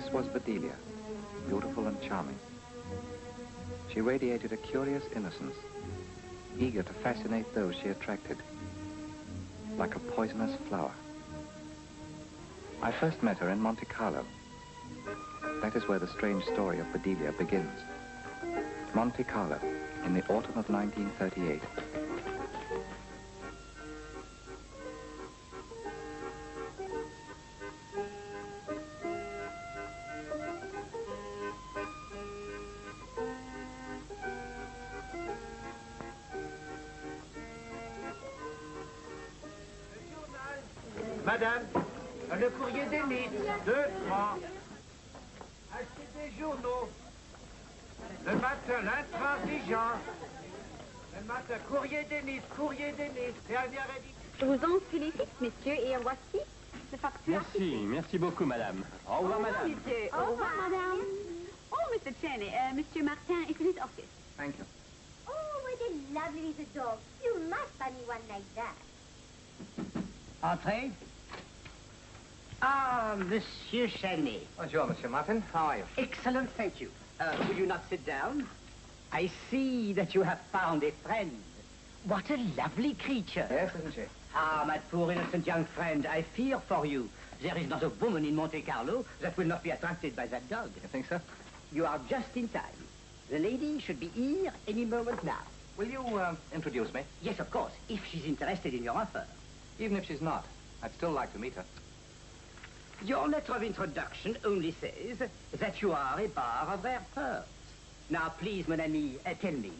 This was Bedelia, beautiful and charming. She radiated a curious innocence, eager to fascinate those she attracted, like a poisonous flower. I first met her in Monte Carlo. That is where the strange story of Bedelia begins. Monte Carlo, in the autumn of 1938. Madame, le courrier des mythes, 2, 3. Achetez des journaux. Le matin, l'intransigeant. Le matin, courrier des mythes, dernière édition. Je vous en félicite, messieurs, et voici le facture. Merci beaucoup, madame. Au revoir, madame. Monsieur. Au revoir, madame. Oh, Mr. Chaney, Monsieur Martin is in his office. Thank you. Oh, what a lovely little dog. You must buy me one like that. Entrez. Ah, Monsieur Chaney. Bonjour, Monsieur Martin. How are you? Excellent, thank you. Will you not sit down? I see that you have found a friend. What a lovely creature. Yes, isn't she? Ah, my poor innocent young friend, I fear for you. There is not a woman in Monte Carlo that will not be attracted by that dog. You think so? You are just in time. The lady should be here any moment now. Will you, introduce me? Yes, of course, if she's interested in your offer. Even if she's not, I'd still like to meet her. Your letter of introduction only says that you are a bar of rare pearls. Now, please, mon ami, tell me,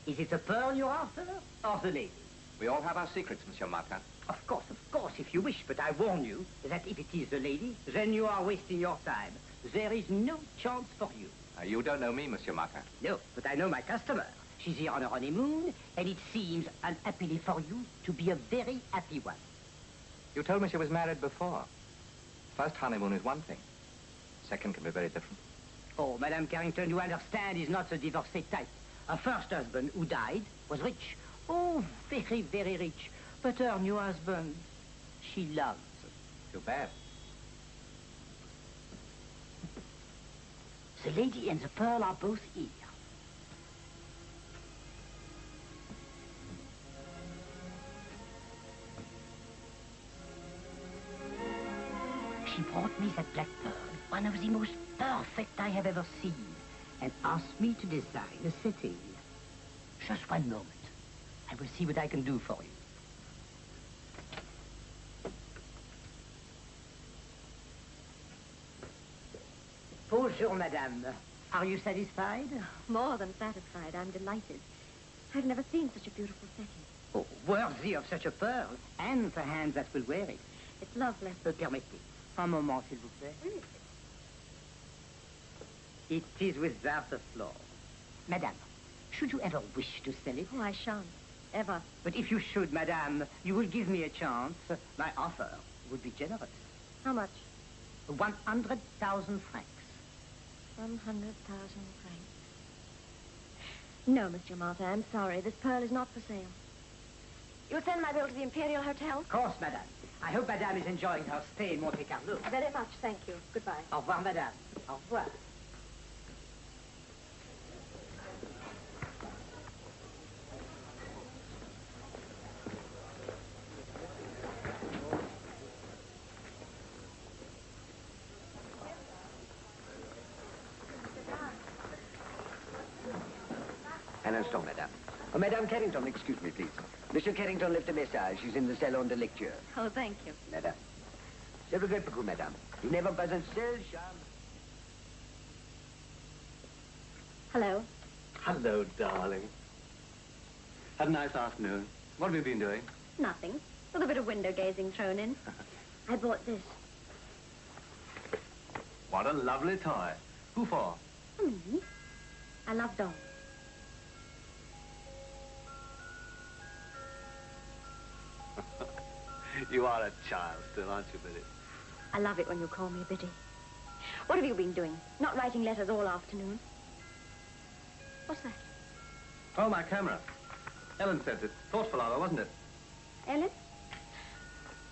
is it a pearl you're after or the lady? We all have our secrets, Monsieur Martin. Of course, if you wish, but I warn you that if it is the lady, then you are wasting your time. There is no chance for you. You don't know me, Monsieur Martin. No, but I know my customer. She's here on a honeymoon, and it seems unhappily for you to be a very happy one. You told me she was married before. First honeymoon is one thing. Second can be very different. Oh, Madame Carrington, you understand, is not the divorcee type. Her first husband, who died, was rich. Oh, very, very rich. But her new husband, she loves. Too bad. The lady and the pearl are both here. She brought me that black pearl, one of the most perfect I have ever seen, and asked me to design a setting. Just one moment. I will see what I can do for you. Bonjour, madame. Are you satisfied? More than satisfied. I'm delighted. I've never seen such a beautiful setting. Oh, worthy of such a pearl, and the hand that will wear it. It's lovely. Permettez. Un moment, s'il vous plaît. Where is it? It is without a flaw. Madame, should you ever wish to sell it? Oh, I shan't. Ever. But if you should, madame, you will give me a chance. My offer would be generous. How much? 100,000 francs. 100,000 francs. No, Mr. Martin, I'm sorry. This pearl is not for sale. You'll send my bill to the Imperial Hotel? Of course, madame. I hope madame is enjoying her stay in Monte Carlo. Very much, thank you. Goodbye. Au revoir, madame. Au revoir. Un instant, madame. Madame Carrington, excuse me, please. Monsieur Carrington left a message. He's in the salon de lecture. Oh, thank you. Madame. Je regrette beaucoup, madame. Il n'est pas un seul charme. Hello. Hello, darling. Had a nice afternoon. What have you been doing? Nothing. With a bit of window gazing thrown in. I bought this. What a lovely toy. Who for? Me. I love dogs. You are a child still, aren't you, Biddy? I love it when you call me Biddy. What have you been doing? Not writing letters all afternoon? What's that? Oh, my camera. Ellen sent it. Thoughtful of her, wasn't it? Ellen?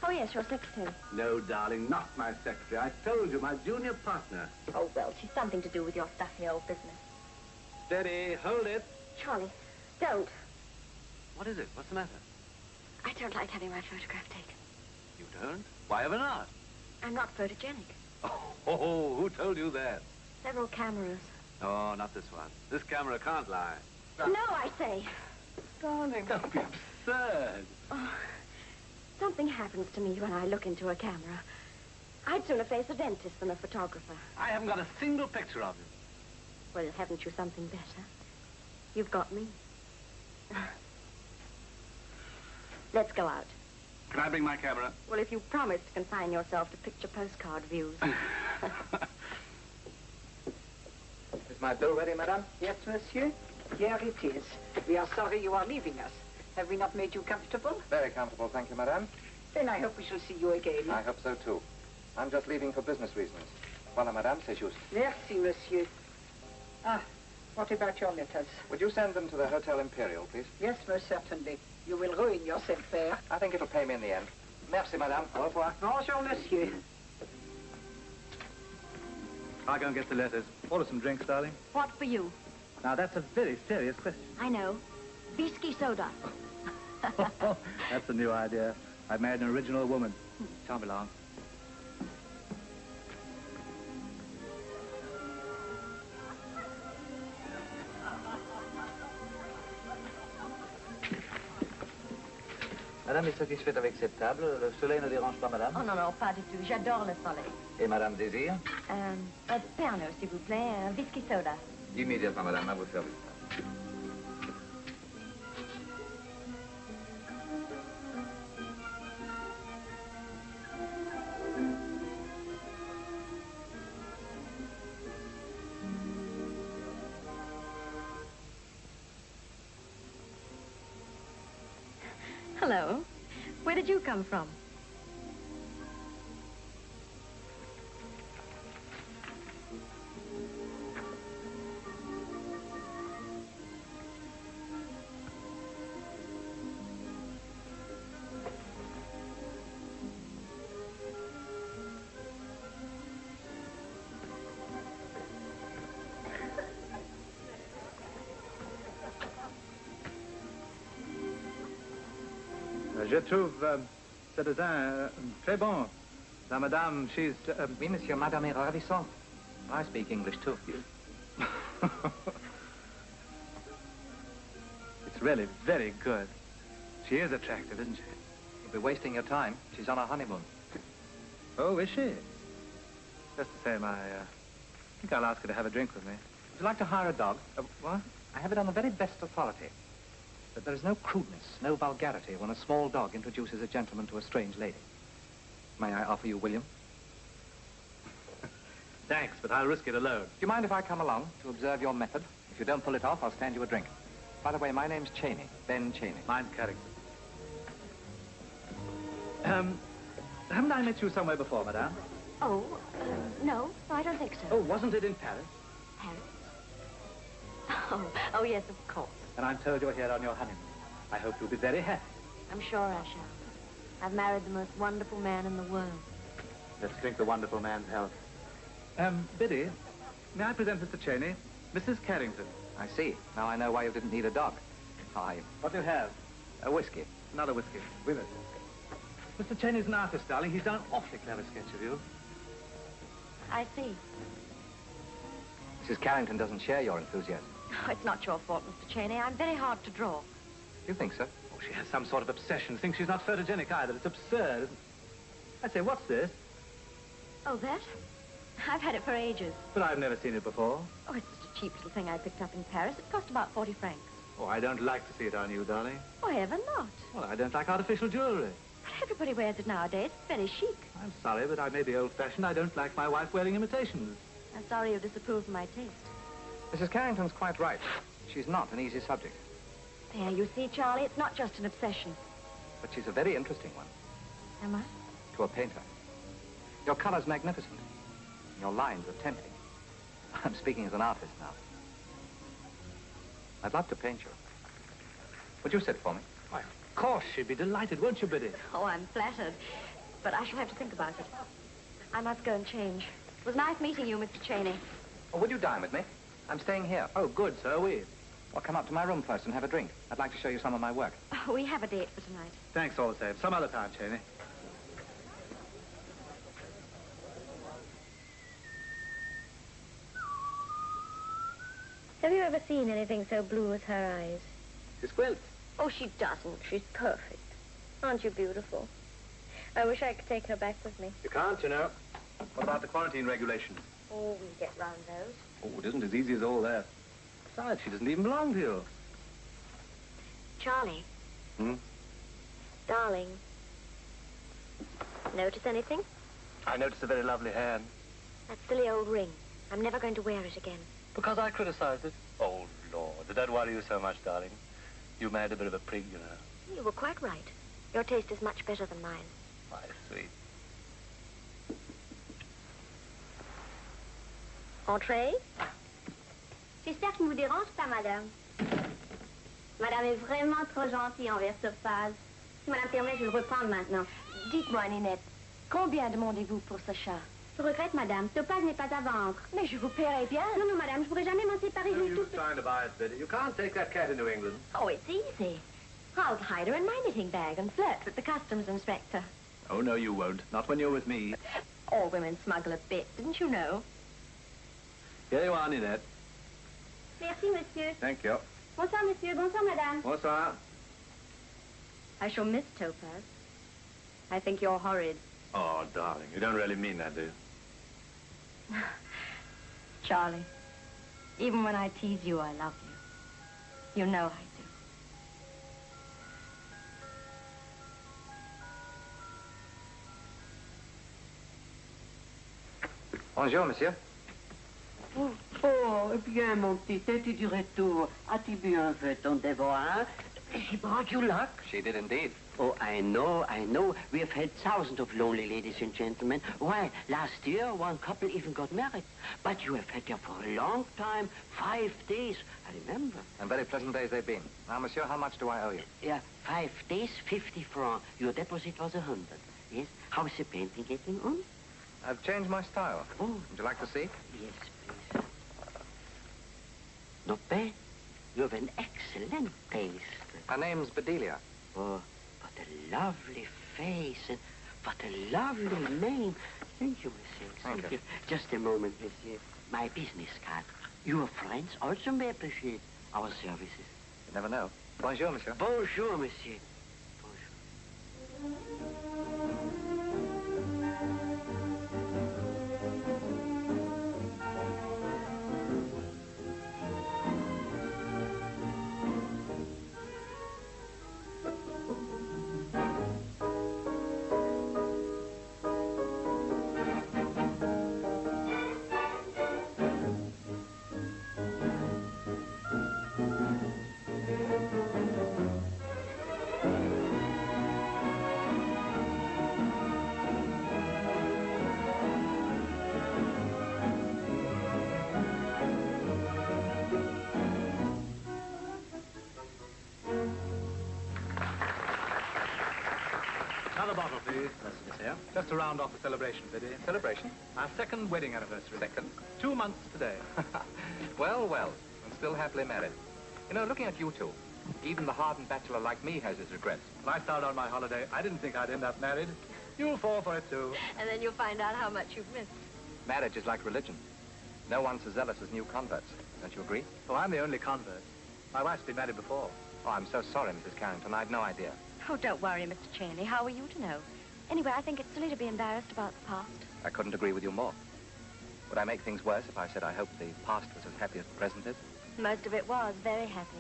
Oh, yes, your secretary. No, darling, not my secretary. I told you, my junior partner. Oh, well, she's something to do with your stuffy old business. Steady, hold it. Charlie, don't. What is it? What's the matter? I don't like having my photograph taken. You don't? Why ever not? I'm not photogenic. Oh, who told you that? Several cameras. Oh, not this one. This camera can't lie. No, I say. Darling, don't be absurd. Oh, something happens to me when I look into a camera. I'd sooner face a dentist than a photographer. I haven't got a single picture of you. Well, haven't you something better? You've got me. Let's go out. Can I bring my camera? Well, if you promise to confine yourself to picture postcard views. Is my bill ready, madame? Yes, monsieur. Here it is. We are sorry you are leaving us. Have we not made you comfortable? Very comfortable, thank you, madame. Then I hope we shall see you again. I hope so, too. I'm just leaving for business reasons. Voilà, madame, c'est juste. Merci, monsieur. Ah, what about your letters? Would you send them to the Hotel Imperial, please? Yes, most certainly. You will ruin yourself there. I think it'll pay me in the end. Merci, madame. Au revoir. Bonjour, monsieur. I'll go and get the letters. Order some drinks, darling. What for you? Now, that's a very serious question. I know. Whiskey soda. That's a new idea. I've married an original woman. Shan't be long. Madame est satisfaite avec cette table. Le soleil ne dérange pas, madame? Oh, non, non, pas du tout. J'adore le soleil. Et madame désire? Un Pernod, s'il vous plaît. Un whisky soda. Immédiatement, madame, à votre service. Hello. Where did you come from? Je trouve ce dessin très bon. La madame, she's... Oui, monsieur, madame est ravissante. I speak English, too. It's really very good. She is attractive, isn't she? You'll be wasting your time. She's on a honeymoon. Oh, is she? Just the same, I think I'll ask her to have a drink with me. Would you like to hire a dog? What? I have it on the very best authority. That there is no crudeness, no vulgarity when a small dog introduces a gentleman to a strange lady. May I offer you William? Thanks, but I'll risk it alone. Do you mind if I come along to observe your method? If you don't pull it off, I'll stand you a drink. By the way, my name's Chaney, Ben Chaney. Mine's Carrington. Haven't I met you somewhere before, madame? Oh, no, I don't think so. Oh, wasn't it in Paris? Paris? Oh, yes, of course. And I'm told you're here on your honeymoon. I hope you'll be very happy. I'm sure I shall. I've married the most wonderful man in the world. Let's drink the wonderful man's health. Biddy, may I present Mr. Chaney? Mrs. Carrington. I see. Now I know why you didn't need a dog. Hi. What do you have? A whiskey. Another whiskey. With it. Mr. Chaney's an artist, darling. He's done an awfully clever sketch of you. I see. Mrs. Carrington doesn't share your enthusiasm. Oh, it's not your fault, Mr. Chaney. I'm very hard to draw. You think so? Oh, she has some sort of obsession. Thinks she's not photogenic either. It's absurd. I say, what's this? Oh, that? I've had it for ages. But I've never seen it before. Oh, it's just a cheap little thing I picked up in Paris. It cost about 40 francs. Oh, I don't like to see it on you, darling. Oh, ever not. Well, I don't like artificial jewelry. But everybody wears it nowadays. It's very chic. I'm sorry, but I may be old-fashioned. I don't like my wife wearing imitations. I'm sorry you disapprove of my taste. Mrs. Carrington's quite right. She's not an easy subject. There, you see, Charlie, it's not just an obsession. But she's a very interesting one. Am I? To a painter. Your color's magnificent. Your lines are tempting. I'm speaking as an artist now. I'd love to paint you. Would you sit for me? Why, of course she'd be delighted, won't you, Biddy? Oh, I'm flattered. but I shall have to think about it. I must go and change. It was nice meeting you, Mr. Chaney. Oh, would you dine with me? I'm staying here. Oh, good, so are we. Well, come up to my room first and have a drink. I'd like to show you some of my work. Oh, we have a date for tonight. Thanks all the same. Some other time, Chaney. Have you ever seen anything so blue as her eyes? She squints. Oh, she doesn't. She's perfect. Aren't you beautiful? I wish I could take her back with me. You can't, you know. What about the quarantine regulations? Oh, we'll get round those. Oh, it isn't as easy as all that. Besides, she doesn't even belong to you. Charlie. Hmm? Darling. Notice anything? I noticed a very lovely hand. That silly old ring. I'm never going to wear it again. Because I criticized it? Oh, Lord, did that worry you so much, darling? You married a bit of a prig, you know. You were quite right. Your taste is much better than mine. My sweet. Entree? J'espère que ne vous dérange pas, madame. Madame est vraiment trop gentille envers ce phase. Si madame permet, je le reprends maintenant. Dites-moi, Ninette, combien demandez-vous pour ce chat? Je regrette, madame. Topaz n'est pas à vendre. Mais je vous paierai bien. Non, non, madame, je pourrai jamais m'en séparer. Je l'ai tout... trying to buy it, Biddy. You can't take that cat into England. Oh, it's easy. I'll hide her in my knitting bag and flirt with the customs inspector. Oh, no, you won't. Not when you're with me. All women smuggle a bit, didn't you know? Here you are, Ninette. Merci, monsieur. Thank you. Bonsoir, monsieur. Bonsoir, madame. Bonsoir. I shall miss Topaz. I think you're horrid. Oh, darling, you don't really mean that, do you? Charlie, even when I tease you, I love you. You know I do. Bonjour, monsieur. Oh, bien, mon petit, c'est du retour. As-tu bu un peu ton devoir? She brought you luck. She did indeed. Oh, I know. We have had thousands of lonely ladies and gentlemen. Why, last year, one couple even got married. But you have had her for a long time, 5 days, I remember. And very pleasant days they've been. Now, monsieur, how much do I owe you? Yeah, 5 days, 50 francs. Your deposit was 100. Yes? How's the painting getting on? I've changed my style. Oh. Would you like to see? Yes, please. Not bad. You have an excellent taste. My name's Bedelia. Oh, what a lovely face and what a lovely name. Thank you, monsieur. Thank you. Just a moment, monsieur. My business card. Your friends also may appreciate our services. You never know. Bonjour, monsieur. Bonjour, monsieur. Bonjour. Another bottle, please. Monsieur. Just to round off the celebration, Biddy. Celebration? Our second wedding anniversary. Second? 2 months today. Well, well. I'm still happily married. You know, looking at you two, even the hardened bachelor like me has his regrets. When I started on my holiday, I didn't think I'd end up married. You'll fall for it, too. And then you'll find out how much you've missed. Marriage is like religion. No one's as zealous as new converts. Don't you agree? Oh, I'm the only convert. My wife's been married before. Oh, I'm so sorry, Mrs. Carrington. I'd no idea. Oh, don't worry, Mr. Chaney. How are you to know? Anyway, I think it's silly to be embarrassed about the past. I couldn't agree with you more. Would I make things worse if I said I hoped the past was as happy as the present is? Most of it was very happy.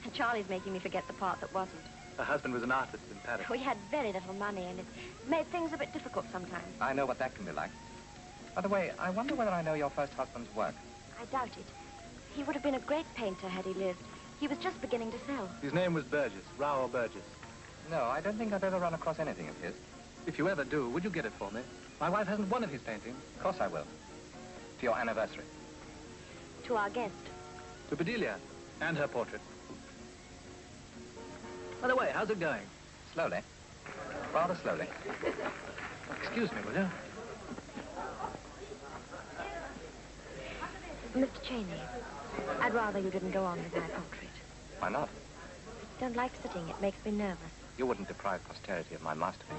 And Charlie's making me forget the part that wasn't. Her husband was an artist in Paris. We had very little money, and it made things a bit difficult sometimes. I know what that can be like. By the way, I wonder whether I know your first husband's work. I doubt it. He would have been a great painter had he lived. He was just beginning to sell. His name was Burgess, Raoul Burgess. No, I don't think I've ever run across anything of his. If you ever do, would you get it for me? My wife hasn't one of his paintings. Of course I will. For your anniversary. To our guest. To Bedelia and her portrait. By the way, how's it going? Slowly. Rather slowly. Excuse me, will you? Mr. Chaney, I'd rather you didn't go on with my portrait. Why not? Don't like sitting. It makes me nervous. You wouldn't deprive posterity of my masterpiece.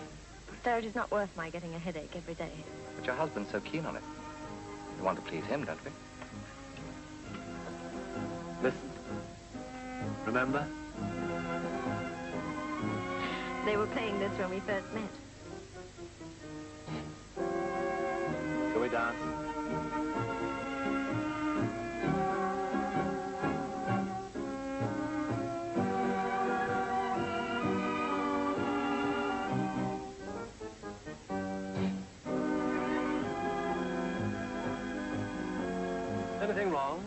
Posterity's not worth my getting a headache every day. But your husband's so keen on it. We want to please him, don't we? Listen. Remember? They were playing this when we first met. Shall we dance? Anything wrong?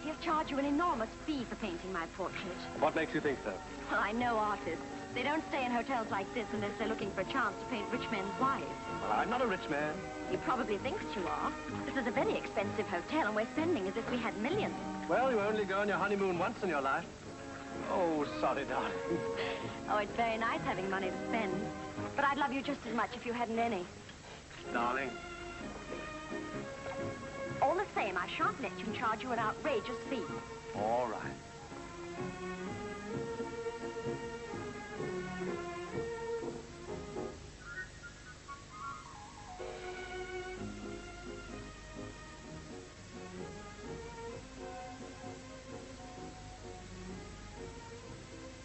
He'll charge you an enormous fee for painting my portrait. What makes you think so? Well, I know artists. They don't stay in hotels like this unless they're looking for a chance to paint rich men's wives. Well, I'm not a rich man. He probably thinks you are. This is a very expensive hotel, and we're spending as if we had millions. Well, you only go on your honeymoon once in your life. Oh, sorry, darling. Oh, it's very nice having money to spend. But I'd love you just as much if you hadn't any. Darling. All the same, I shan't let you charge you an outrageous fee. All right.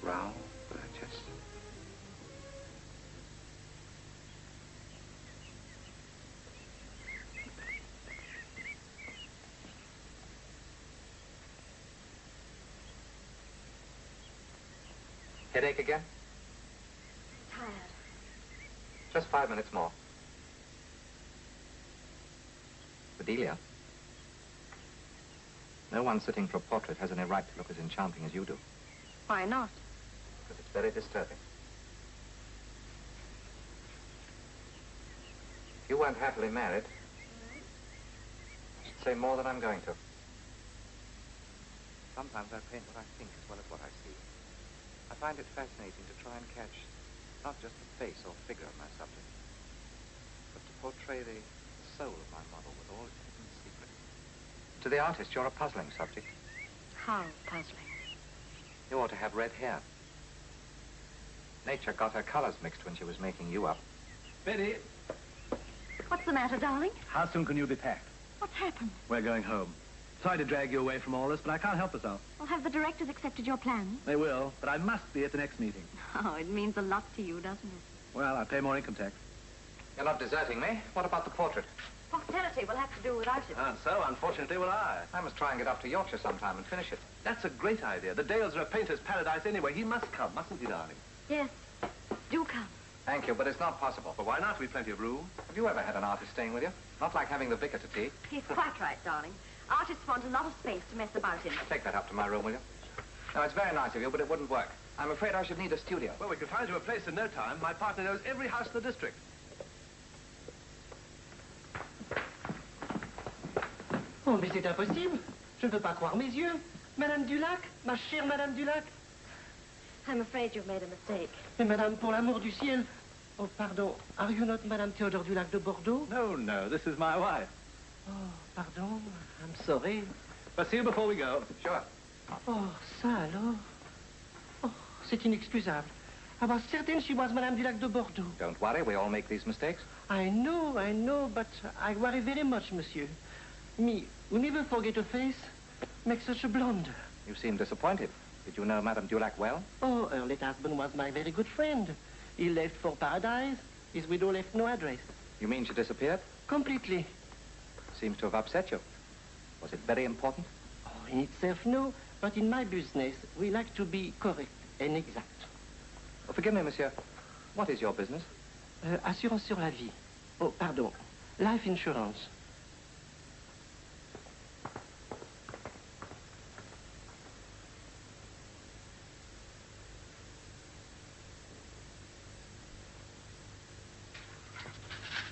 Raoul Burgess. Headache again? Tired. Just 5 minutes more. Bedelia, no one sitting for a portrait has any right to look as enchanting as you do. Why not? Because it's very disturbing. If you weren't happily married, I should say more than I'm going to. Sometimes I paint what I think as well as what I see. I find it fascinating to try and catch not just the face or figure of my subject, but to portray the soul of my model with all its hidden secrets. To the artist, you're a puzzling subject. How puzzling. You ought to have red hair. Nature got her colors mixed when she was making you up. Betty, What's the matter, darling? how soon can you be packed? What's happened? We're going home. Sorry to drag you away from all this, but I can't help myself. Well, have the directors accepted your plans? They will, but I must be at the next meeting. Oh, it means a lot to you, doesn't it? Well, I pay more income tax. You're not deserting me. What about the portrait? Posterity will have to do without it. And so, unfortunately, will I. I must try and get up to Yorkshire sometime and finish it. That's a great idea. The Dales are a painter's paradise anyway. He must come, mustn't he, darling? Yes, do come. Thank you, but it's not possible. Well, why not? We've plenty of room. Have you ever had an artist staying with you? Not like having the vicar to tea. He's quite right, darling. Artists want a lot of space to mess about in. Take that up to my room, will you? No, it's very nice of you, but it wouldn't work. I'm afraid I should need a studio. Well, we could find you a place in no time. My partner knows every house in the district. Oh, mais c'est impossible. Je ne peux pas croire mes yeux. Madame Dulac, ma chère Madame Dulac. I'm afraid you've made a mistake. Mais Madame, pour l'amour du ciel. Oh, pardon. Are you not Madame Théodore Dulac de Bordeaux? No, no, this is my wife. Oh, pardon. I'm sorry. But see you before we go. Sure. Oh, ça alors. Oh, c'est inexcusable. I was certain she was Madame Dulac de Bordeaux. Don't worry, we all make these mistakes. I know, but I worry very much, monsieur. Me, who never forget a face, make such a blunder. You seem disappointed. Did you know Madame Dulac well? Oh, her late husband was my very good friend. He left for paradise. His widow left no address. You mean she disappeared? Completely. Seems to have upset you. Was it very important? Oh, in itself, no. But in my business, we like to be correct and exact. Oh, forgive me, monsieur. What is your business? Assurance sur la vie. Oh, pardon. Life insurance.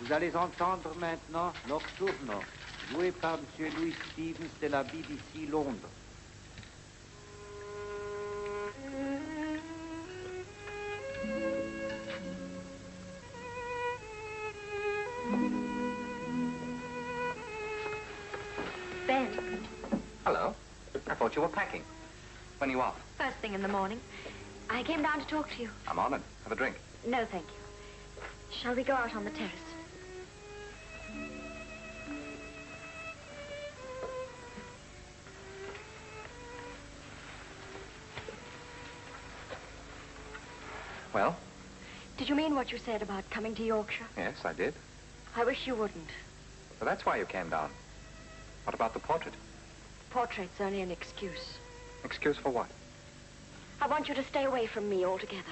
Vous allez entendre maintenant Nocturno, joué par M. Louis Stevens de la BBC Londres. thought you were packing. When are you off? First thing in the morning. I came down to talk to you. I'm honored. Have a drink. No, thank you. Shall we go out on the terrace? Well? Did you mean what you said about coming to Yorkshire? Yes, I did. I wish you wouldn't. But that's why you came down. What about the portrait? The portrait's only an excuse. Excuse for what? I want you to stay away from me altogether.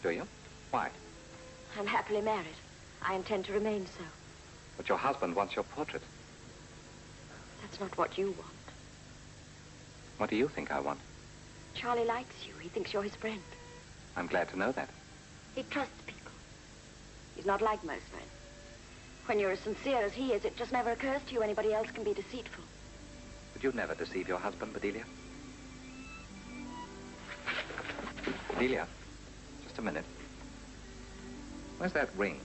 Do you? Why? I'm happily married. I intend to remain so. But your husband wants your portrait. That's not what you want. What do you think I want? Charlie likes you. He thinks you're his friend. I'm glad to know that. He trusts people. He's not like most men. When you're as sincere as he is, it just never occurs to you anybody else can be deceitful. But you'd never deceive your husband, Bedelia. Bedelia, just a minute. Where's that ring?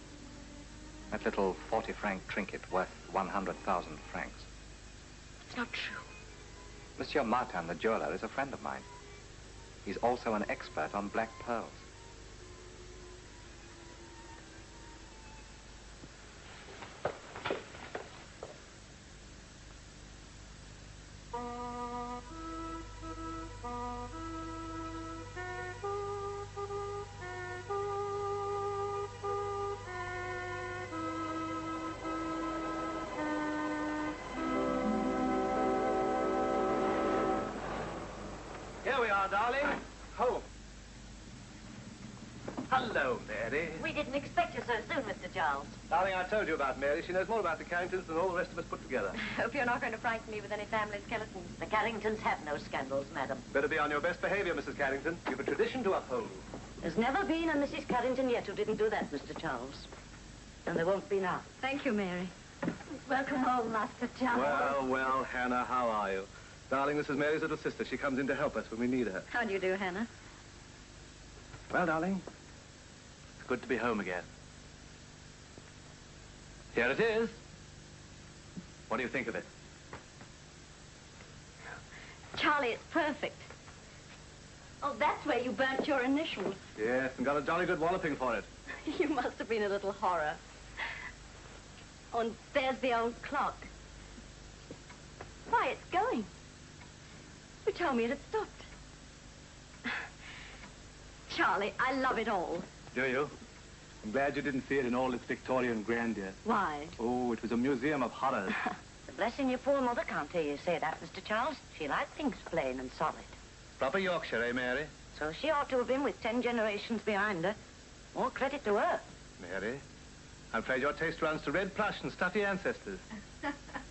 That little 40-franc trinket worth 100,000 francs. It's not true. Monsieur Martin, the jeweler, is a friend of mine. He's also an expert on black pearls. Here we are, darling. Home. Hello, Mary. We didn't expect you so soon, Mr. Charles. Darling, I told you about Mary. She knows more about the Carringtons than all the rest of us put together. Hope you're not going to frighten me with any family skeletons. The Carringtons have no scandals, madam. Better be on your best behavior, Mrs. Carrington. You've a tradition to uphold. There's never been a Mrs. Carrington yet who didn't do that, Mr. Charles. And there won't be now. Thank you, Mary. Welcome home, Master Charles. Well, well, Hannah, how are you? Darling, this is Mary's little sister. She comes in to help us when we need her. How do you do, Hannah? Well, darling, it's good to be home again. Here it is. What do you think of it? Charlie, it's perfect. Oh, that's where you burnt your initials. Yes, and got a jolly good walloping for it. You must have been a little horror. Oh, and there's the old clock. Why, it's going. You told me it had stopped. Charlie, I love it all. Do you? I'm glad you didn't see it in all its Victorian grandeur. Why? Oh, it was a museum of horrors. The blessing your poor mother can't hear you say that, Mr. Charles. She liked things plain and solid. Proper Yorkshire, eh, Mary? So she ought to have been with 10 generations behind her. More credit to her. Mary, I'm afraid your taste runs to red plush and stuffy ancestors.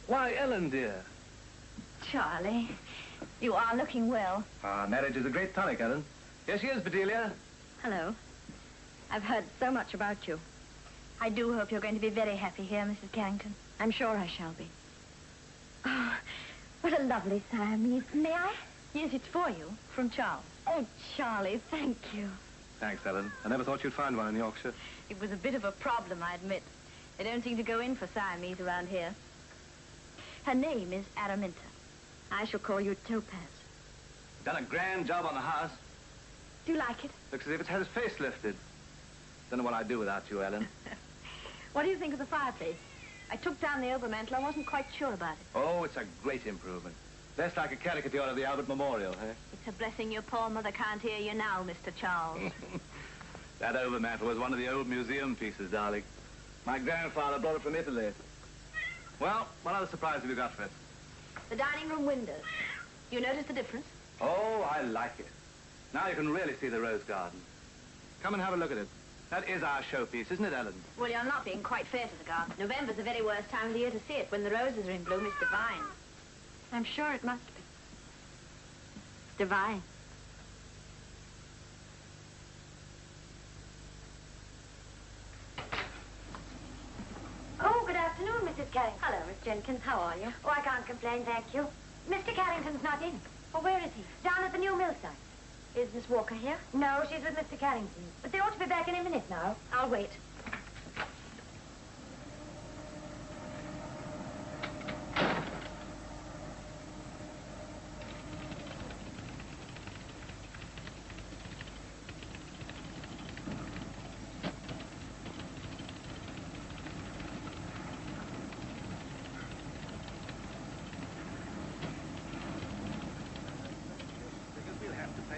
Why, Ellen, dear. Charlie, you are looking well. Marriage is a great tonic, Ellen. Here she is, Bedelia. Hello. I've heard so much about you. I do hope you're going to be very happy here, Mrs. Carrington. I'm sure I shall be. Oh, what a lovely Siamese. May I? Yes, it's for you, from Charles. Oh, Charlie, thank you. Thanks, Ellen. I never thought you'd find one in Yorkshire. It was a bit of a problem, I admit. They don't seem to go in for Siamese around here. Her name is Araminta. I shall call you Topaz. Done a grand job on the house. Do you like it? Looks as if it's had its face lifted. Don't know what I'd do without you, Ellen. What do you think of the fireplace? I took down the overmantel. I wasn't quite sure about it. Oh, it's a great improvement. Less like a caricature of the Albert Memorial, eh? It's a blessing your poor mother can't hear you now, Mr. Charles. That overmantel was one of the old museum pieces, darling. My grandfather brought it from Italy. Well, what other surprise have you got for us? The dining room windows. You notice the difference? Oh, I like it. Now you can really see the rose garden. Come and have a look at it. That is our showpiece, isn't it, Ellen? Well, you're not being quite fair to the garden. November's the very worst time of the year to see it. When the roses are in bloom, it's divine. I'm sure it must be. Divine. Oh, good afternoon, Mrs. Carrington. Hello, Miss Jenkins. How are you? Oh, I can't complain, thank you. Mr. Carrington's not in. Oh, where is he? Down at the new mill site. Is Miss Walker here? No, she's with Mr. Carrington. But they ought to be back any minute now. I'll wait.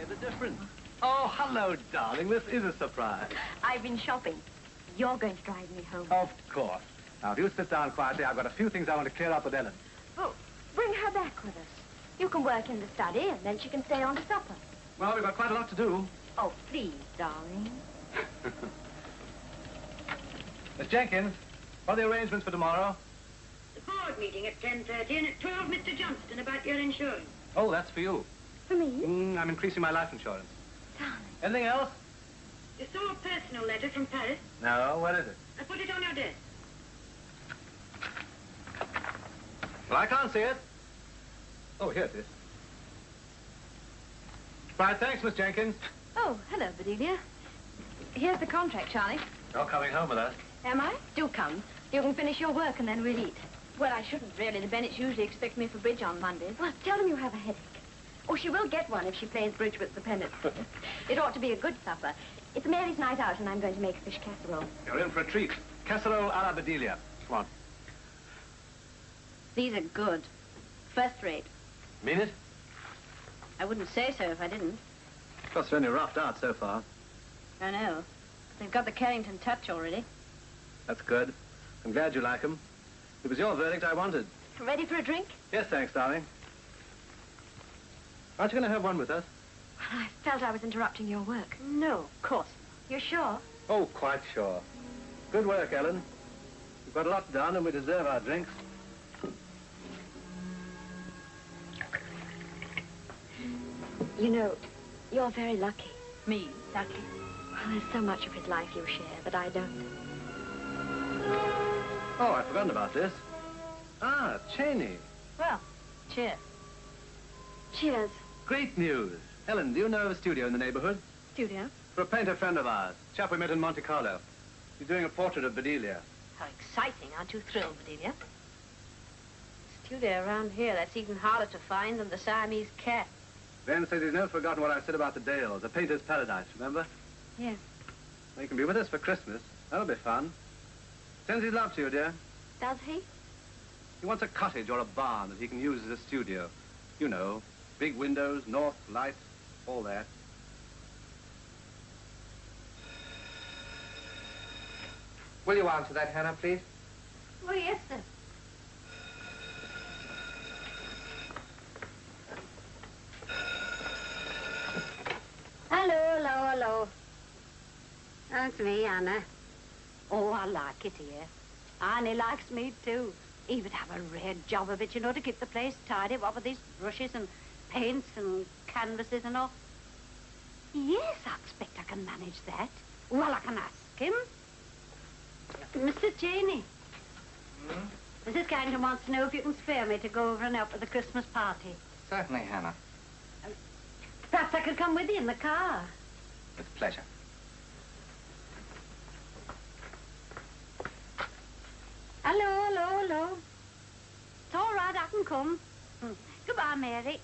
the difference. Oh, hello, darling. This is a surprise. I've been shopping. You're going to drive me home. Of course. Now, if you sit down quietly, I've got a few things I want to clear up with Ellen. Oh, bring her back with us. You can work in the study, and then she can stay on to supper. Well, we've got quite a lot to do. Oh, please, darling. Miss Jenkins, what are the arrangements for tomorrow? The board meeting at 10:30 and at 12, Mr. Johnston, about your insurance. Oh, that's for you. For me? I'm increasing my life insurance. Darling. Anything else? You saw a personal letter from Paris? No, what is it? I put it on your desk. Well, I can't see it. Oh, here it is. Right, thanks, Miss Jenkins. Oh, hello, Bedelia. Here's the contract, Charlie. You're coming home with us. Am I? Do come. You can finish your work and then we'll eat. Well, I shouldn't really. The Bennetts usually expect me for bridge on Mondays. Well, tell them you have a headache. Oh, she will get one if she plays bridge with the Bennetts. It ought to be a good supper. It's Mary's night out, and I'm going to make fish casserole. You're in for a treat. Casserole a la Bedelia. Come on. These are good. First rate. Mean it? I wouldn't say so if I didn't. Of course, they're only roughed out so far. I know. They've got the Carrington touch already. That's good. I'm glad you like them. It was your verdict I wanted. Ready for a drink? Yes, thanks, darling. Aren't you going to have one with us? I felt I was interrupting your work. No, of course. You're sure? Oh, quite sure. Good work, Ellen. We've got a lot done, and we deserve our drinks. You know, you're very lucky. Me, lucky. Well, there's so much of his life you share that I don't. Oh, I'd forgotten about this. Ah, Chaney. Well, cheers. Cheers. Great news. Ellen, do you know of a studio in the neighborhood? Studio? For a painter friend of ours. Chap we met in Monte Carlo. He's doing a portrait of Bedelia. How exciting. Aren't you thrilled, Bedelia? Studio around here, that's even harder to find than the Siamese cat. Ben says he's never forgotten what I said about the Dales, a painter's paradise, remember? Yes. Well, you can be with us for Christmas. That'll be fun. Sends his love to you, dear. Does he? He wants a cottage or a barn that he can use as a studio. You know, big windows, north, lights, all that. Will you answer that, Hannah, please? Oh, yes, sir. Hello, hello, hello. That's me, Anna. Oh, I like it here. Annie likes me, too. He would have a red job of it, you know, to keep the place tidy, what with these brushes and paints and canvases and all. Yes, I expect I can manage that. Well, I can ask him. Mr. Chaney. Mrs. Carrington wants to know if you can spare me to go over and help with the Christmas party. Certainly, Hannah. Perhaps I could come with you in the car. With pleasure. Hello, hello, hello. It's all right, I can come. Goodbye, Mary.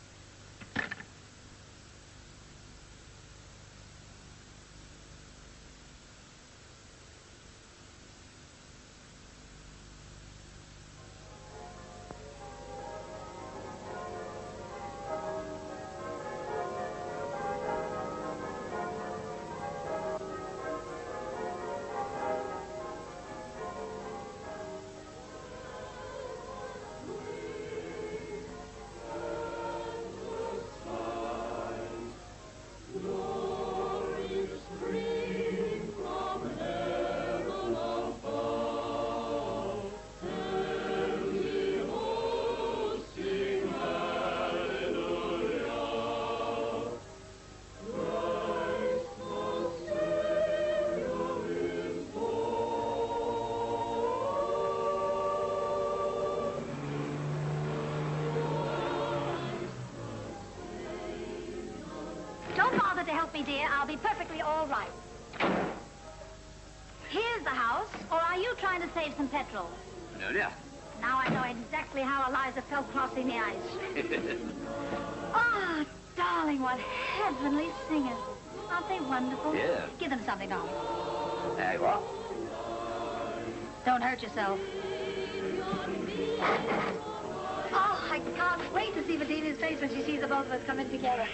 Don't bother to help me, dear. I'll be perfectly all right. Here's the house, or are you trying to save some petrol? No, dear. Now I know exactly how Eliza felt crossing the ice. Ah, darling, what heavenly singers. Aren't they wonderful? Yeah. Give them something on. There you are. Don't hurt yourself. Oh, I can't wait to see Bedelia's face when she sees the both of us coming together.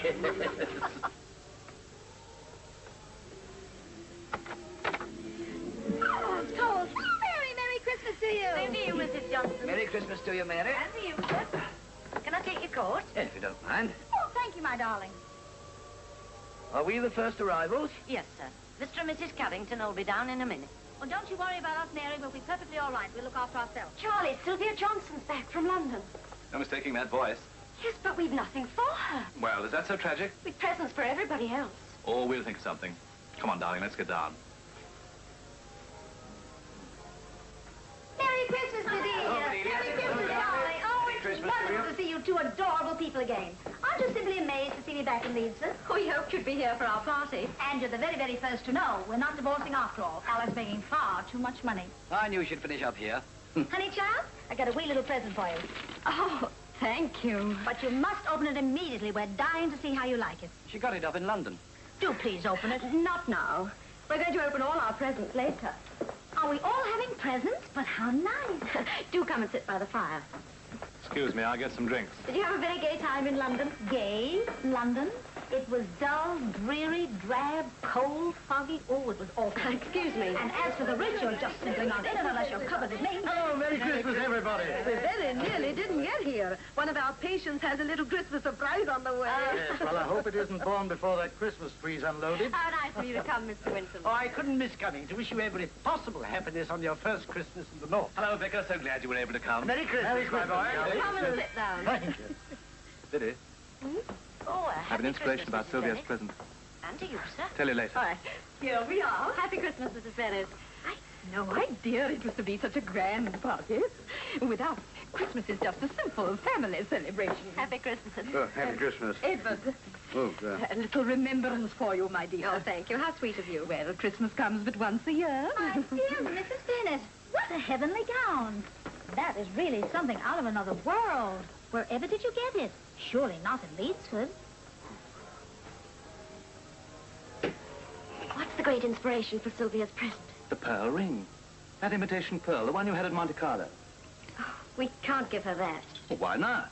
Oh, it's cold. Merry Christmas to you. Same to you, Mrs. Johnson. Merry Christmas to you, Mary. And to you, sir. Can I take your coat? Yes, if you don't mind. Oh, thank you, my darling. Are we the first arrivals? Yes, sir. Mr. and Mrs. Carrington will be down in a minute. Well, don't you worry about us, Mary. We'll be perfectly all right. We'll look after ourselves. Charlie, Sylvia Johnson's back from London. No mistaking that voice. Yes, but we've nothing for her. Well, is that so tragic? We've presents for everybody else. Oh, we'll think of something. Come on, darling, let's get down. Merry Christmas, Bedelia. Bedelia. Merry Christmas, darling. Oh, it's wonderful to see you two adorable people again. I'm just simply amazed to see me back in Leeds, sir. We hoped you'd be here for our party. And you're the very, very first to know. We're not divorcing after all. Alice making far too much money. I knew she'd finish up here. Honey, child, I got a wee little present for you. Oh, thank you. But you must open it immediately. We're dying to see how you like it. She got it up in London. Do please open it. Not now. We're going to open all our presents later. Are we all having presents? But how nice. Do come and sit by the fire. Excuse me, I'll get some drinks. Did you have a very gay time in London? Gay? London? It was dull, dreary, drab, cold, foggy. Oh, it was awful. Excuse me. And as for the rich, you're just simply not in it unless you're covered with me. Hello, Merry Christmas, everybody. We very nearly didn't get here. One of our patients has a little Christmas surprise on the way. Yes, well, I hope it isn't born before that Christmas tree's unloaded. How nice of you to come, Mr. Winton. Oh, I couldn't miss coming to wish you every possible happiness on your first Christmas in the North. Hello, Vicar. So glad you were able to come. Merry Christmas, my boy. Come and sit down. Thank you. Biddy, Oh, I have an inspiration about Sylvia's present. And to you, sir. Tell you later. All right, here we are. Happy Christmas, Mrs. Bennet. No idea it was to be such a grand party. With us, Christmas is just a simple family celebration. Happy Christmas. Oh, happy Christmas. Edward, Oh, a little remembrance for you, my dear. Oh, thank you. How sweet of you. Well, Christmas comes but once a year. My dear Mrs. Bennet, what a heavenly gown. That is really something out of another world. Wherever did you get it? Surely not in Leedsford. What's the great inspiration for Sylvia's present? The pearl ring. That imitation pearl, the one you had at Monte Carlo. Oh, we can't give her that. Well, why not?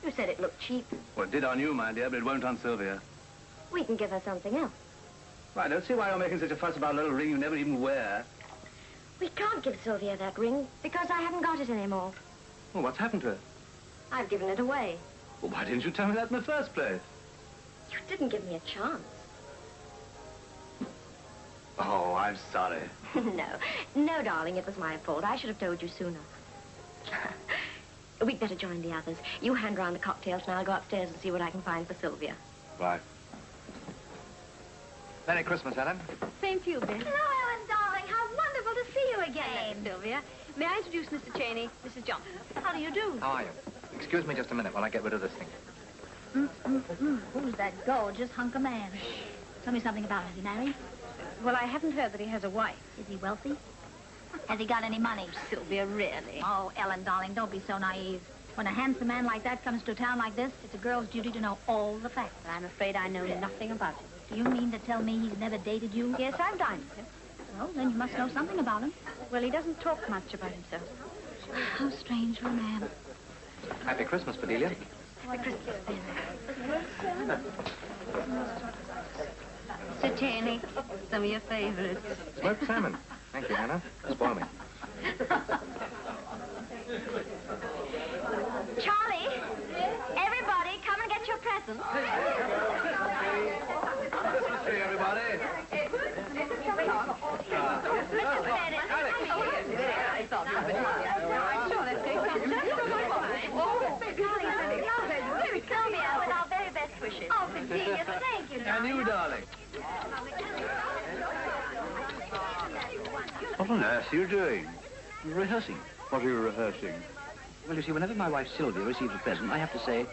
You said it looked cheap. Well, it did on you, my dear, but it won't on Sylvia. We can give her something else. Well, I don't see why you're making such a fuss about a little ring you never even wear. We can't give Sylvia that ring because I haven't got it anymore. Well, what's happened to it? I've given it away. Well, why didn't you tell me that in the first place? You didn't give me a chance. Oh, I'm sorry. No, darling, it was my fault. I should have told you sooner. We'd better join the others. You hand round the cocktails and I'll go upstairs and see what I can find for Sylvia. Right. Merry Christmas, Ellen. Same to you, Ben. Hello, Ellen, darling. How wonderful to see you again. Sylvia. May I introduce Mr. Chaney, Mrs. Johnson? How do you do? How are you? Excuse me just a minute while I get rid of this thing. Who's that gorgeous hunk of man? Tell me something about it. Is he married? Well, I haven't heard that he has a wife. Is he wealthy? Has he got any money? Sylvia, really? Oh, Ellen, darling, don't be so naive. When a handsome man like that comes to a town like this, it's a girl's duty to know all the facts. But I'm afraid I know nothing about it. Do you mean to tell me he's never dated you? Yes, I've dined with him. Well, then you must know something about him. Well, he doesn't talk much about himself. How strange for a man. Happy Christmas, Bedelia. Happy Christmas, Ben. Sir Chaney, some of your favorites. Smoked salmon. Thank you, Hannah. Spoil me. Charlie, everybody, come and get your presents. Christmas tree, everybody. Mrs. Bennett. I thought you were sure, let's take some. Sylvia, with our very best wishes. Oh, Bedelia, thank you, And you, darling. What on earth are you doing? Rehearsing. What are you rehearsing? Well, you see, whenever my wife Sylvia receives a present, I have to say,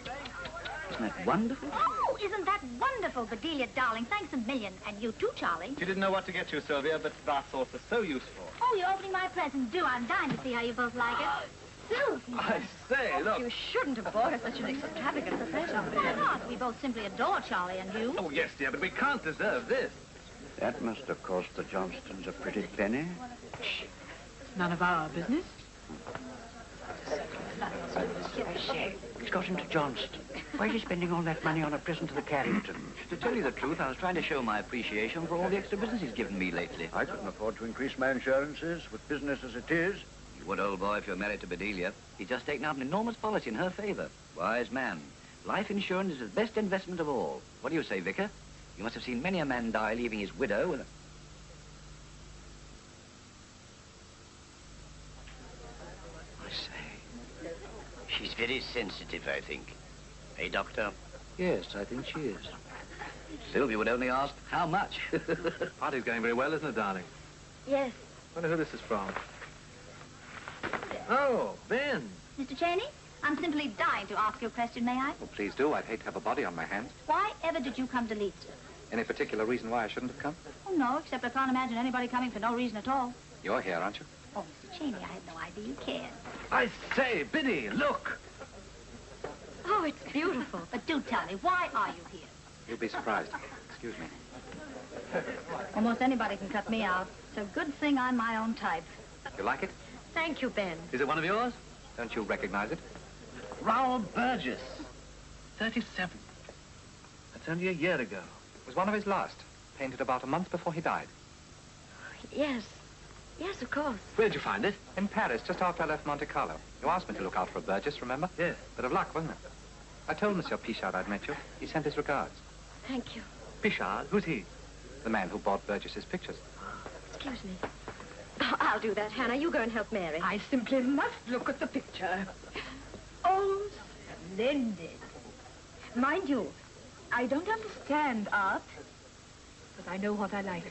isn't that wonderful? Oh, isn't that wonderful, Bedelia, darling? Thanks a million. And you too, Charlie. You didn't know what to get you, Sylvia, but bath salts are so useful. Oh, you're opening my present. Do. I'm dying to see how you both like it. Sylvia. I say, look. You shouldn't have bought her such an extravagant present. Why not? We both simply adore Charlie and you. Oh, yes, dear, but we can't deserve this. That must have cost the Johnstons a pretty penny. None of our business. He's got into Johnston. Why is he spending all that money on a present to the Carringtons? To tell you the truth, I was trying to show my appreciation for all the extra business he's given me lately. I couldn't afford to increase my insurances with business as it is. You would, old boy, if you're married to Bedelia. He's just taken out an enormous policy in her favor. Wise man. Life insurance is the best investment of all. What do you say, Vicar? You must have seen many a man die leaving his widow with a... I say, she's very sensitive, I think. Hey, Doctor? Yes, I think she is. Sylvia would only ask, how much? Party's going very well, isn't it, darling? Yes. Wonder who this is from. Oh, Ben. Mr. Chaney, I'm simply dying to ask you a question, may I? Well, please do. I'd hate to have a body on my hands. Why ever did you come to Leeds? Any particular reason why I shouldn't have come? Oh, no, except I can't imagine anybody coming for no reason at all. You're here, aren't you? Oh, Mr. Chaney, I had no idea you cared. I say, Biddy, look. Oh, it's beautiful. But do tell me, why are you here? You'll be surprised. Excuse me. Almost anybody can cut me out. It's a good thing I'm my own type. You like it? Thank you, Ben. Is it one of yours? Don't you recognize it? Raoul Burgess. 37. That's only a year ago. It was one of his last. Painted about a month before he died. Yes. Yes, of course. Where'd you find it? In Paris, just after I left Monte Carlo. You asked me to look out for a Burgess, remember? Yes. Bit of luck, wasn't it? I told Monsieur Pichard I'd met you. He sent his regards. Thank you. Pichard? Who's he? The man who bought Burgess's pictures. Excuse me. Oh, I'll do that, Hannah. You go and help Mary. I simply must look at the picture. Oh, splendid. Mind you, I don't understand art, but I know what I like.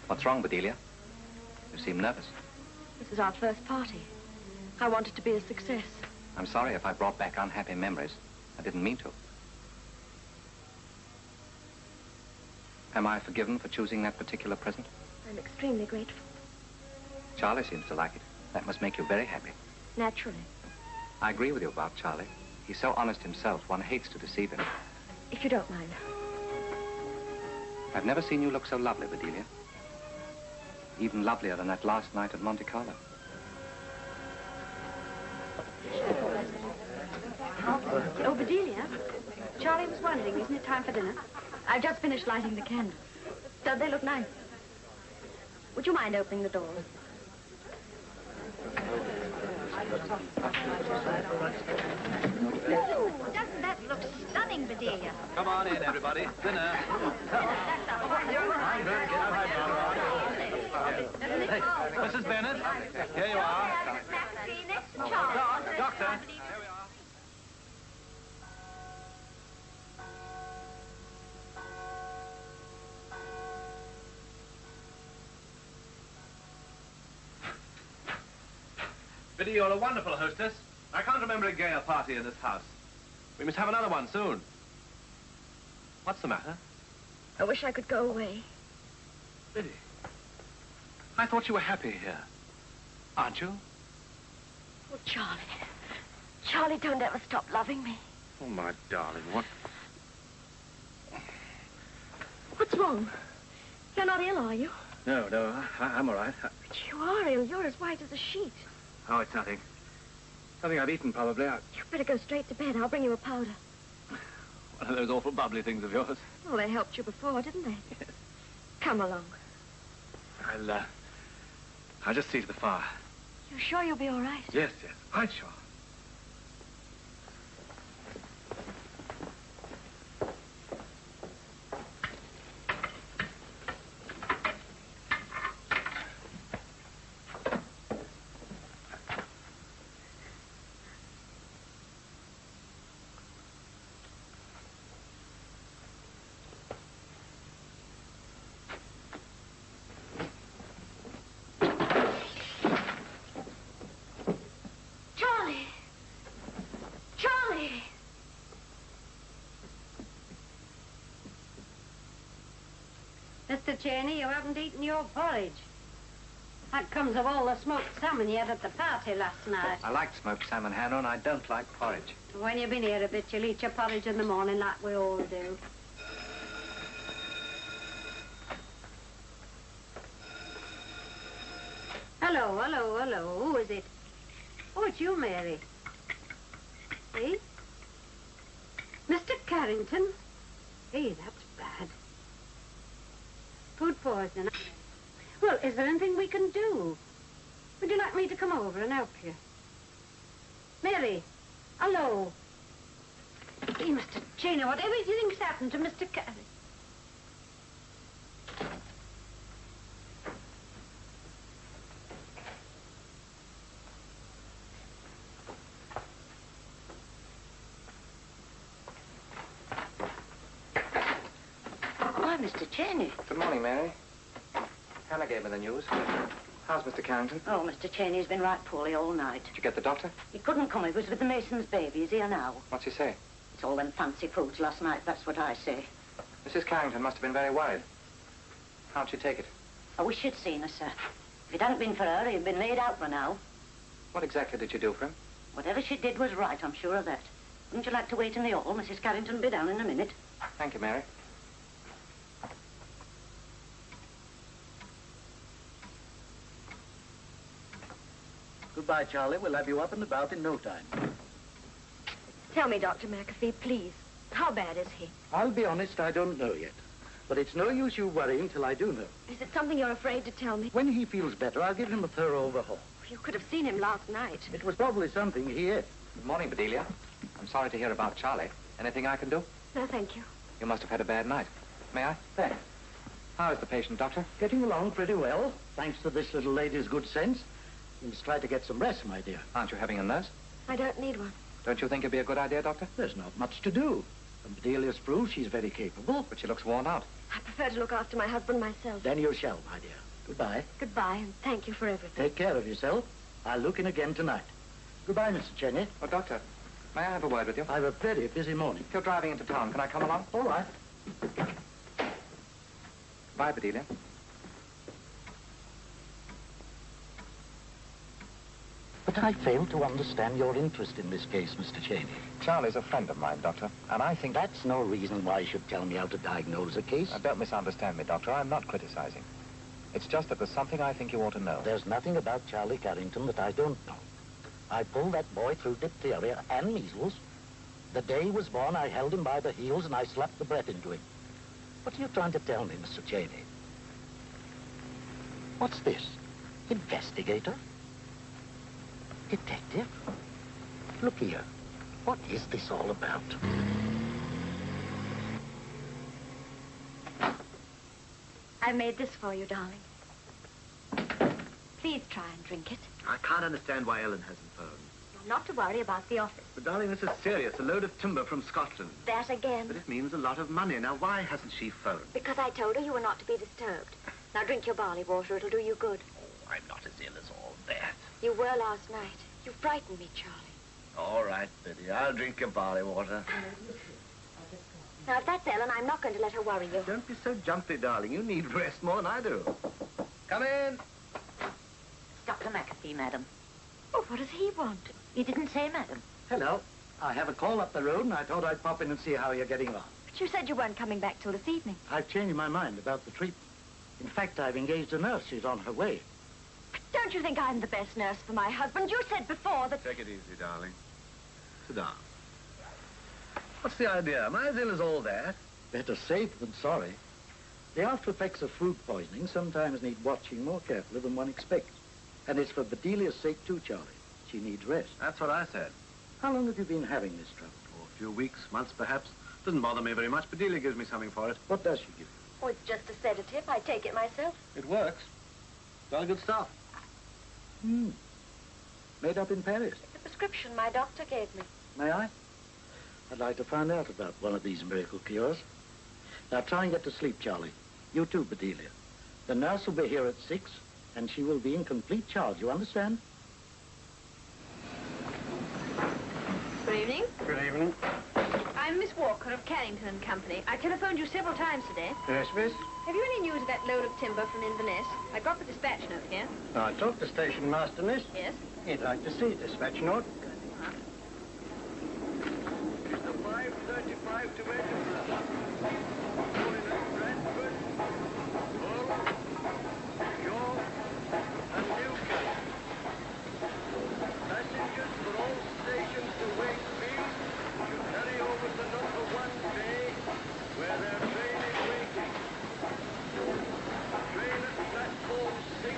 What's wrong, Bedelia? You seem nervous. This is our first party. I want it to be a success. I'm sorry if I brought back unhappy memories. I didn't mean to. Am I forgiven for choosing that particular present? I'm extremely grateful. Charlie seems to like it. That must make you very happy. Naturally. I agree with you about Charlie. He's so honest himself, one hates to deceive him. If you don't mind. I've never seen you look so lovely, Bedelia. Even lovelier than that last night at Monte Carlo. Oh, Bedelia, Charlie was wondering, isn't it time for dinner? I've just finished lighting the candles. Don't they look nice? Would you mind opening the door? Doesn't that look stunning, Bedelia? Come on in, everybody. Dinner. Hey, Mrs. Bennett, here you are. Doctor. Here we are. Biddy, you're a wonderful hostess. I can't remember a gayer party in this house. We must have another one soon. What's the matter? I wish I could go away. Biddy, I thought you were happy here. Aren't you? Oh, Charlie. Charlie, don't ever stop loving me. Oh, my darling, what? What's wrong? You're not ill, are you? No, I'm all right. But you are ill. You're as white as a sheet. Oh, it's nothing. Something I've eaten, probably. You'd better go straight to bed. I'll bring you a powder. One of those awful bubbly things of yours. Well, they helped you before, didn't they? Yes. Come along. I'll just see to the fire. You sure you'll be all right? Yes, quite sure. Charlie! Mr. Chaney, you haven't eaten your porridge. That comes of all the smoked salmon you had at the party last night. I like smoked salmon, Hannah, and I don't like porridge. When you've been here a bit, you'll eat your porridge in the morning like we all do. Hello, hello, hello. Who is it? Oh, it's you, Mary. Eh? Mr. Carrington? Hey, that's bad. Food poisoning. Well, is there anything we can do? Would you like me to come over and help you? Mary, hello. Hey, Mr. Chaney, whatever you think's happened to Mr. Carrington? Why, Mr. Chaney. Good morning, Mary. Hannah gave me the news. How's Mr. Carrington? Oh, Mr. Chaney's been right poorly all night. Did you get the doctor? He couldn't come. He was with the Mason's baby. He's here now. What's he say? It's all them fancy foods last night, that's what I say. Mrs. Carrington must have been very worried. How'd she take it? I wish you'd seen her, sir. If it hadn't been for her, he'd been laid out by now. What exactly did you do for him? Whatever she did was right, I'm sure of that. Wouldn't you like to wait in the hall? Mrs. Carrington will be down in a minute. Thank you, Mary. Goodbye, Charlie. We'll have you up and about in no time. Tell me, Dr. McAfee, please. How bad is he? I'll be honest, I don't know yet. But it's no use you worrying till I do know. Is it something you're afraid to tell me? When he feels better, I'll give him a thorough overhaul. You could have seen him last night. It was probably something he ate. Good morning, Bedelia. I'm sorry to hear about Charlie. Anything I can do? No, thank you. You must have had a bad night. May I? Thanks. How is the patient, Doctor? Getting along pretty well, thanks to this little lady's good sense. You must try to get some rest, my dear. Aren't you having a nurse? I don't need one. Don't you think it'd be a good idea, Doctor? There's not much to do. And Bedelia's proof she's very capable. But she looks worn out. I prefer to look after my husband myself. Then you shall, my dear. Goodbye. Goodbye, and thank you for everything. Take care of yourself. I'll look in again tonight. Goodbye, Mr. Chaney. Oh, Doctor, may I have a word with you? I have a very busy morning. If you're driving into town, can I come along? All right. Bye, Bedelia. But I fail to understand your interest in this case, Mr. Chaney. Charlie's a friend of mine, Doctor, and I think... That's no reason why you should tell me how to diagnose a case. Don't misunderstand me, Doctor. I'm not criticizing. It's just that there's something I think you ought to know. There's nothing about Charlie Carrington that I don't know. I pulled that boy through diphtheria and measles. The day he was born, I held him by the heels and I slapped the breath into him. What are you trying to tell me, Mr. Chaney? What's this? Investigator? Detective? Look here. What is this all about? I made this for you, darling. Please try and drink it. I can't understand why Ellen hasn't phoned. You're not to worry about the office. But, darling, this is serious. A load of timber from Scotland. That again. But it means a lot of money. Now, why hasn't she phoned? Because I told her you were not to be disturbed. Now drink your barley water. It'll do you good. Oh, I'm not as ill as all that. You were last night. You frightened me, Charlie. All right, Biddy. I'll drink your barley water. Now, if that's Ellen, I'm not going to let her worry you. Don't be so jumpy, darling. You need rest more than I do. Come in. Dr. McAfee, madam. Oh, what does he want? He didn't say madam. Hello. I have a call up the road and I thought I'd pop in and see how you're getting on. But you said you weren't coming back till this evening. I've changed my mind about the treatment. In fact, I've engaged a nurse. She's on her way. Don't you think I'm the best nurse for my husband? You said before that... Take it easy, darling. Sit down. What's the idea? Am I as ill as all that? Better safe than sorry. The after effects of food poisoning sometimes need watching more carefully than one expects. And it's for Bedelia's sake too, Charlie. She needs rest. That's what I said. How long have you been having this trouble? Oh, a few weeks, months perhaps. Doesn't bother me very much. Bedelia gives me something for it. What does she give you? Oh, it's just a sedative. I take it myself. It works. Jolly good stuff. Made up in Paris. It's a prescription my doctor gave me. May I? I'd like to find out about one of these miracle cures. Now try and get to sleep, Charlie. You too, Bedelia. The nurse will be here at 6, and she will be in complete charge, you understand? Good evening. Good evening. I'm Miss Walker of Carrington and Company. I telephoned you several times today. Yes, miss? Have you any news of that load of timber from Inverness? I got the dispatch note here. I took the station master, miss. Yes? He'd like to see dispatch note. It's the 5:35 to Edinburgh. Holiness, Bradford, Hull, York, and Newcastle. Passengers for all stations to Wakefield should hurry over to number 1 bay, where their train is waiting. Train at platform 6 is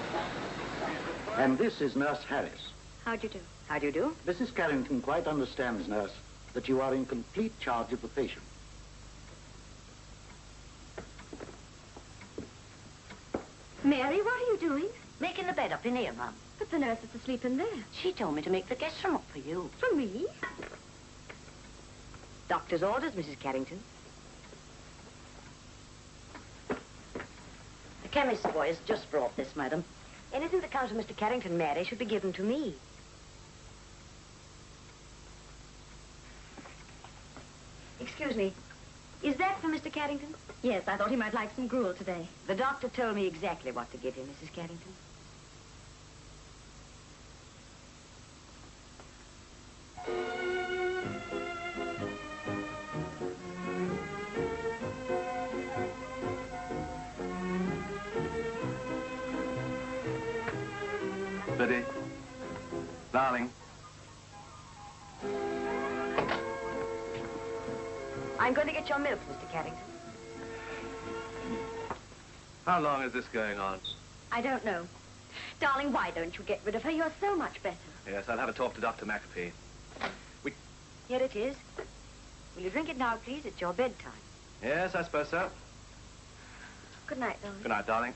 the And this is Nurse Harris. How'd you do? How do you do? Mrs. Carrington quite understands, nurse, that you are in complete charge of the patient. Mary, what are you doing? Making the bed up in here, Mum. But the nurse is asleep in there. She told me to make the guest room up for you. For me? Doctor's orders, Mrs. Carrington. The chemist's boy has just brought this, madam. Anything that comes from Mr. Carrington, Mary, should be given to me. Excuse me. Is that for Mr. Carrington? Yes, I thought he might like some gruel today. The doctor told me exactly what to give him, Mrs. Carrington. Biddy, darling. I'm going to get your milk, Mr. Carrington. How long is this going on? I don't know. Darling, why don't you get rid of her? You're so much better. Yes, I'll have a talk to Dr. McAfee. Here it is. Will you drink it now, please? It's your bedtime. Yes, I suppose so. Good night, darling. Good night, darling.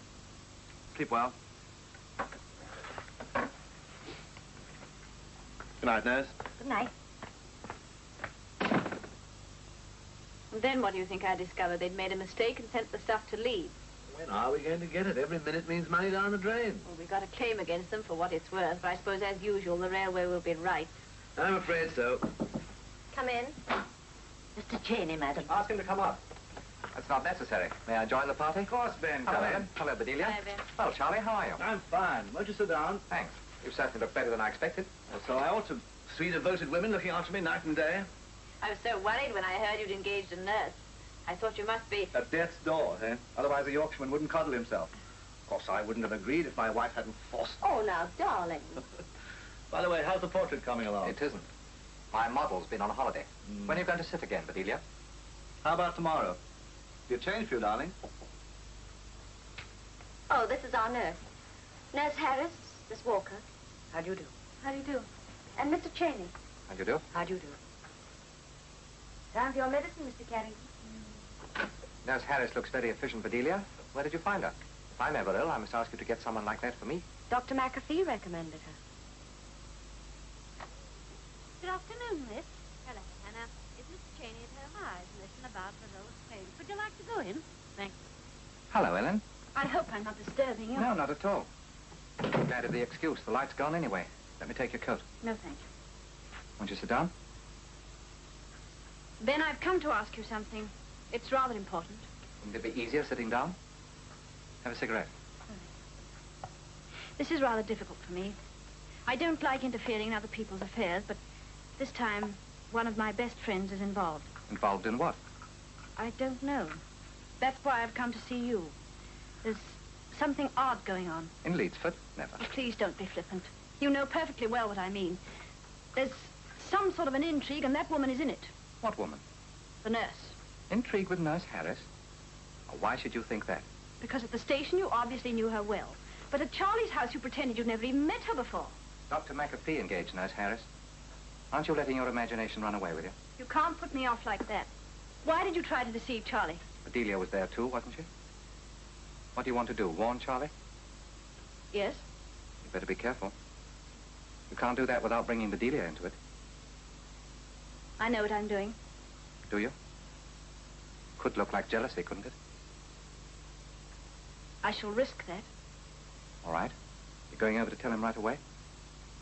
Sleep well. Good night, nurse. Good night. And then what do you think I discovered? They'd made a mistake and sent the stuff to Leeds. When are we going to get it? Every minute means money down the drain. Well, we got a claim against them for what it's worth, but I suppose, as usual, the railway will be right. I'm afraid so. Come in. Mr. Chaney, madam. Ask him to come up. That's not necessary. May I join the party? Of course, Ben. Hello, Come in. Ellen. Hello, Bedelia. Hi, Ben. Well, Charlie, how are you? I'm fine. Won't you sit down? Thanks. You certainly look better than I expected. Well, so I ought to. 3 devoted women looking after me night and day. I was so worried when I heard you'd engaged a nurse. I thought you must be... At death's door, eh? Otherwise a Yorkshireman wouldn't coddle himself. Of course, I wouldn't have agreed if my wife hadn't forced... Oh, now, darling. By the way, how's the portrait coming along? It isn't. My model's been on a holiday. When are you going to sit again, Bedelia? How about tomorrow? You've changed for you, darling. Oh, this is our nurse. Nurse Harris, Miss Walker. How do you do? How do you do? And Mr. Chaney. How do you do? How do you do? Time for your medicine, Mr. Carrington. Nurse Harris looks very efficient, Bedelia. Where did you find her? If I'm ever ill, I must ask you to get someone like that for me. Dr. McAfee recommended her. Good afternoon, Miss. Hello, Hannah. Is Mr. Chaney at home? I've listened about his old acquaintance. Would you like to go in? Thanks. Hello, Ellen. I hope I'm not disturbing you. No, not at all. Glad of the excuse. The light's gone anyway. Let me take your coat. No, thank you. Won't you sit down? Ben, I've come to ask you something. It's rather important. Wouldn't it be easier sitting down? Have a cigarette. This is rather difficult for me. I don't like interfering in other people's affairs, but this time, one of my best friends is involved. Involved in what? I don't know. That's why I've come to see you. There's something odd going on. In Leedsford? Never. Oh, please don't be flippant. You know perfectly well what I mean. There's some sort of an intrigue, and that woman is in it. What woman? The nurse. Intrigue with Nurse Harris? Oh, why should you think that? Because at the station, you obviously knew her well. But at Charlie's house, you pretended you'd never even met her before. Dr. McAfee engaged Nurse Harris. Aren't you letting your imagination run away with you? You can't put me off like that. Why did you try to deceive Charlie? Bedelia was there too, wasn't she? What do you want to do, warn Charlie? Yes. You better be careful. You can't do that without bringing Bedelia into it. I know what I'm doing. Do you? Could look like jealousy, couldn't it? I shall risk that. All right. You're going over to tell him right away?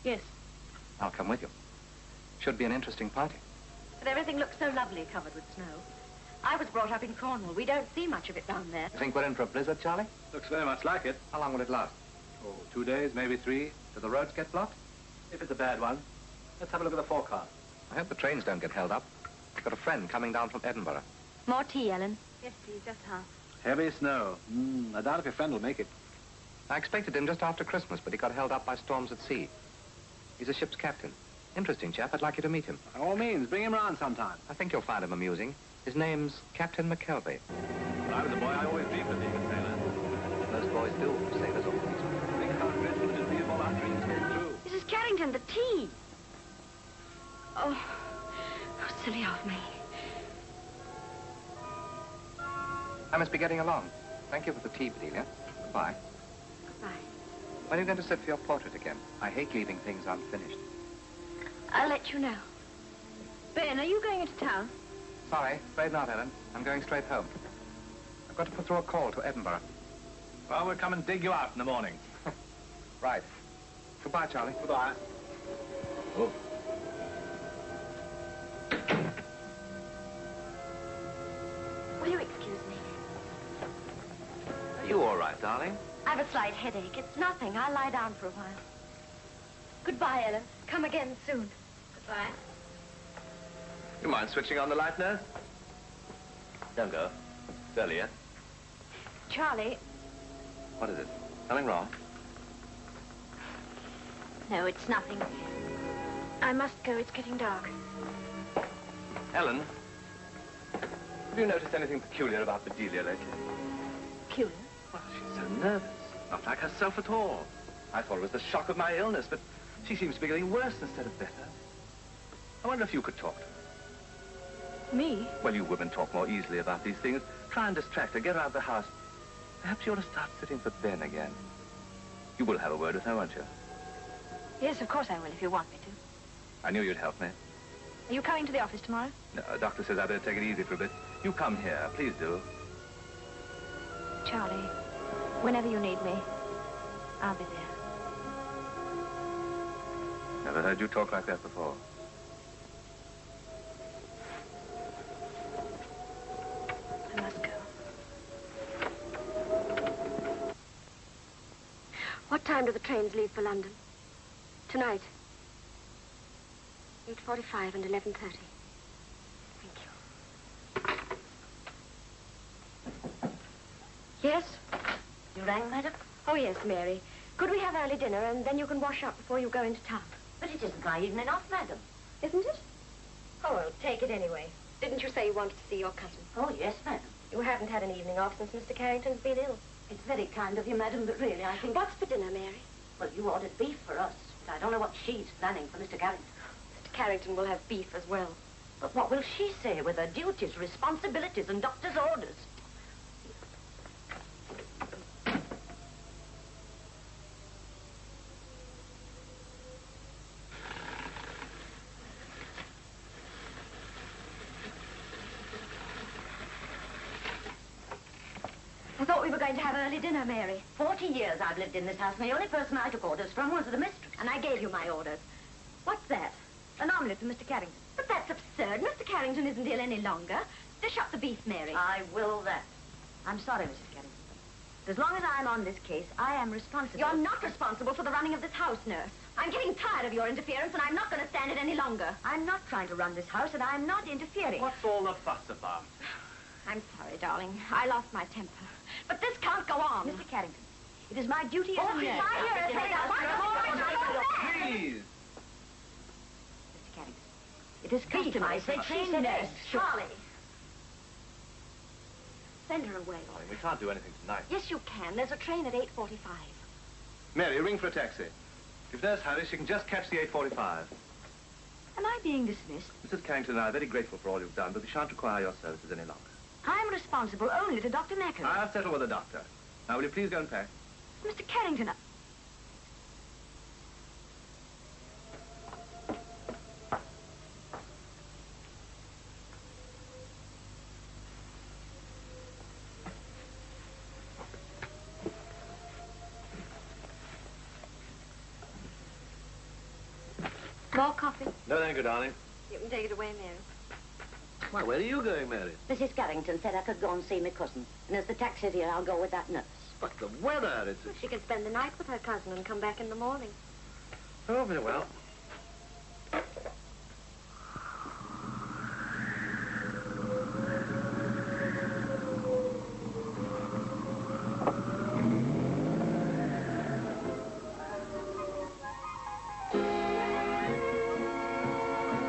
Yes. I'll come with you. Should be an interesting party. But everything looks so lovely covered with snow. I was brought up in Cornwall. We don't see much of it down there. You think we're in for a blizzard, Charlie? Looks very much like it. How long will it last? Oh, 2 days, maybe 3. Do the roads get blocked? If it's a bad one. Let's have a look at the forecast. I hope the trains don't get held up. I've got a friend coming down from Edinburgh. More tea, Ellen? Yes, please, just half. Heavy snow. I doubt if your friend will make it. I expected him just after Christmas, but he got held up by storms at sea. He's a ship's captain. Interesting chap. I'd like you to meet him. By all means, bring him round sometime. I think you'll find him amusing. His name's Captain McKelvey. When I was a boy, I always dreamed of being a sailor. Most boys do. Sailors always. Think how dreadful it would be if all our dreams came true. Mrs. Carrington, the tea. Oh, how silly of me. I must be getting along. Thank you for the tea, Bedelia. Goodbye. Goodbye. When are you going to sit for your portrait again? I hate leaving things unfinished. I'll let you know. Ben, are you going into town? Sorry, afraid not, Ellen. I'm going straight home. I've got to put through a call to Edinburgh. Well, we'll come and dig you out in the morning. Right. Goodbye, Charlie. Goodbye. Oh. Will you excuse me? Are you all right, darling? I've a slight headache. It's nothing. I'll lie down for a while. Goodbye, Ellen. Come again soon. Goodbye. You mind switching on the light, nurse? Don't go. It's early yet. Charlie. What is it? Something wrong? No, it's nothing. I must go. It's getting dark. Ellen, have you noticed anything peculiar about Bedelia lately? Peculiar? Well, she's so nervous. Not like herself at all. I thought it was the shock of my illness, but she seems to be getting worse instead of better. I wonder if you could talk to her. Me? Well, you women talk more easily about these things. Try and distract her. Get her out of the house. Perhaps you ought to start sitting for Ben again. You will have a word with her, won't you? Yes, of course I will, if you want me to. I knew you'd help me. Are you coming to the office tomorrow? No, the doctor says I better take it easy for a bit. You come here. Please do. Charlie, whenever you need me, I'll be there. Never heard you talk like that before. I must go. What time do the trains leave for London? Tonight. 8:45 and 11:30. Thank you. Yes? You rang, madam? Oh, yes, Mary. Could we have early dinner and then you can wash up before you go into town? But it isn't my evening off, madam. Isn't it? Oh, well, take it anyway. Didn't you say you wanted to see your cousin? Oh, yes, madam. You haven't had an evening off since Mr. Carrington's been ill. It's very kind of you, madam, but really, I think... What's for dinner, Mary? Well, you ordered beef for us, but I don't know what she's planning for Mr. Carrington. Mr. Carrington will have beef as well. But what will she say with her duties, responsibilities, and doctor's orders? I thought we were going to have early dinner, Mary. 40 years I've lived in this house, and the only person I took orders from was the mistress. And I gave you my orders. What's that? An omelette for Mr. Carrington. But that's absurd. Mr. Carrington isn't ill any longer. Dish up the beef, Mary. I will that. I'm sorry, Mrs. Carrington. As long as I'm on this case, I am responsible. You're not responsible for the running of this house, nurse. I'm getting tired of your interference, and I'm not going to stand it any longer. I'm not trying to run this house, and I'm not interfering. What's all the fuss about? I'm sorry, darling. I lost my temper. But this can't go on. Mr. Carrington, it is my duty as a nurse. Please! Mr. Carrington, it is customary for a trained nurse. Charlie. Send her away. Darling, we can't do anything tonight. Yes, you can. There's a train at 8:45. Mary, ring for a taxi. If Nurse hurries, she can just catch the 8:45. Am I being dismissed? Mrs. Carrington and I are very grateful for all you've done, but we shan't require your services any longer. I'm responsible only to Dr. Necker. I'll settle with the doctor. Now, will you please go and pack? Mr. Carrington, More coffee? No, thank you, darling. You can take it away, Mary. Why, where are you going, Mary? Mrs. Carrington said I could go and see my cousin. And as the taxi's here, I'll go with that nurse. But the weather, it's... She can spend the night with her cousin and come back in the morning. Oh, very well.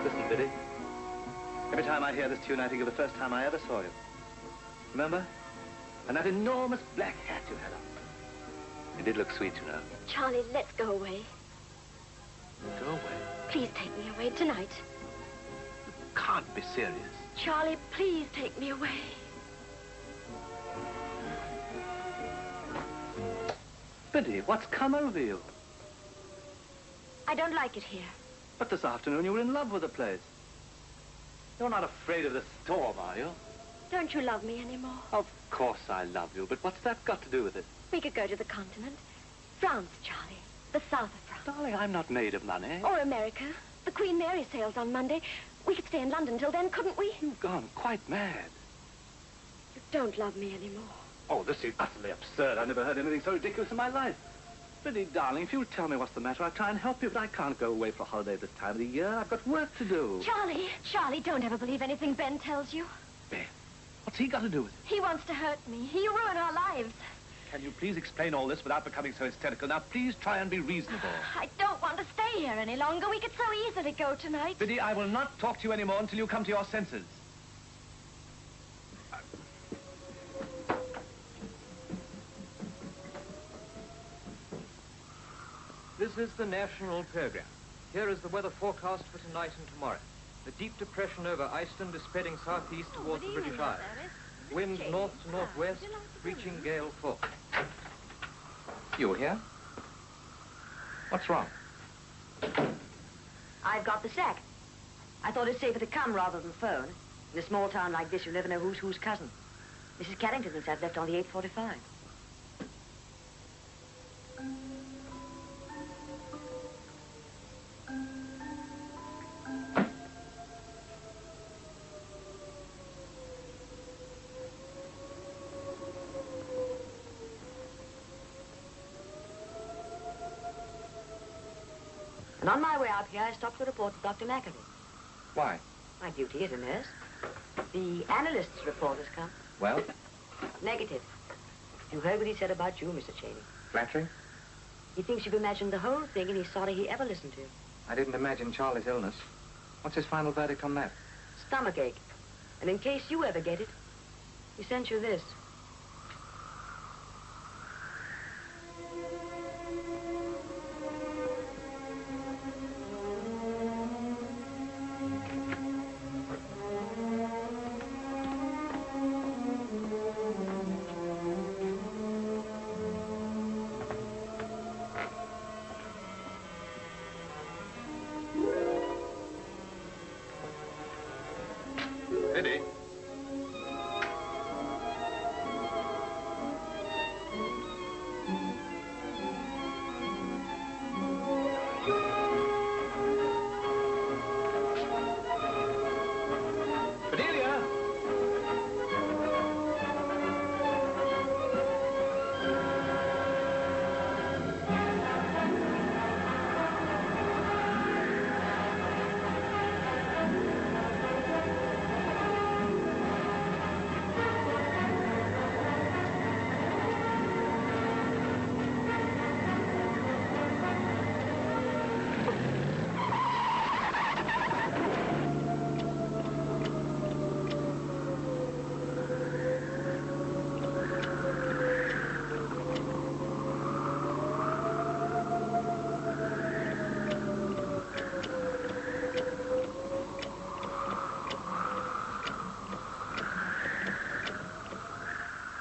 Listen, Biddy. Every time I hear this tune, I think of the first time I ever saw you. Remember? And that enormous black hat you had on. You did look sweet, you know. Charlie, let's go away. Go away. Please take me away tonight. You can't be serious. Charlie, please take me away. Biddy, what's come over you? I don't like it here. But this afternoon you were in love with the place. You're not afraid of the storm, are you? Don't you love me anymore? Of course I love you, but what's that got to do with it? We could go to the continent. France, Charlie. The south of France. Darling, I'm not made of money. Or America. The Queen Mary sails on Monday. We could stay in London till then, couldn't we? You've gone quite mad. You don't love me anymore. Oh, this is utterly absurd. I've never heard anything so ridiculous in my life. Biddy, darling, if you'll tell me what's the matter, I'll try and help you, but I can't go away for a holiday this time of the year. I've got work to do. Charlie, don't ever believe anything Ben tells you. Ben? What's he got to do with it? He wants to hurt me. He'll ruin our lives. Can you please explain all this without becoming so hysterical? Now, please try and be reasonable. I don't want to stay here any longer. We could so easily go tonight. Biddy, I will not talk to you anymore until you come to your senses. This is the national program. Here is the weather forecast for tonight and tomorrow. The deep depression over Iceland is spreading southeast towards the British Isles. Winds north to northwest, reaching gale force. You here? What's wrong? I've got the sack. I thought it's safer to come rather than phone. In a small town like this, you never know who's whose cousin. Mrs. Carrington and that left on the 8:45. And on my way out here, I stopped to report to Dr. McAfee. Why? My duty as a nurse. The analyst's report has come. Well? Negative. You heard what he said about you, Mr. Chaney. Flattering? He thinks you've imagined the whole thing, and he's sorry he ever listened to you. I didn't imagine Charlie's illness. What's his final verdict on that? Stomachache. And in case you ever get it, he sent you this. Biddy? Bedelia!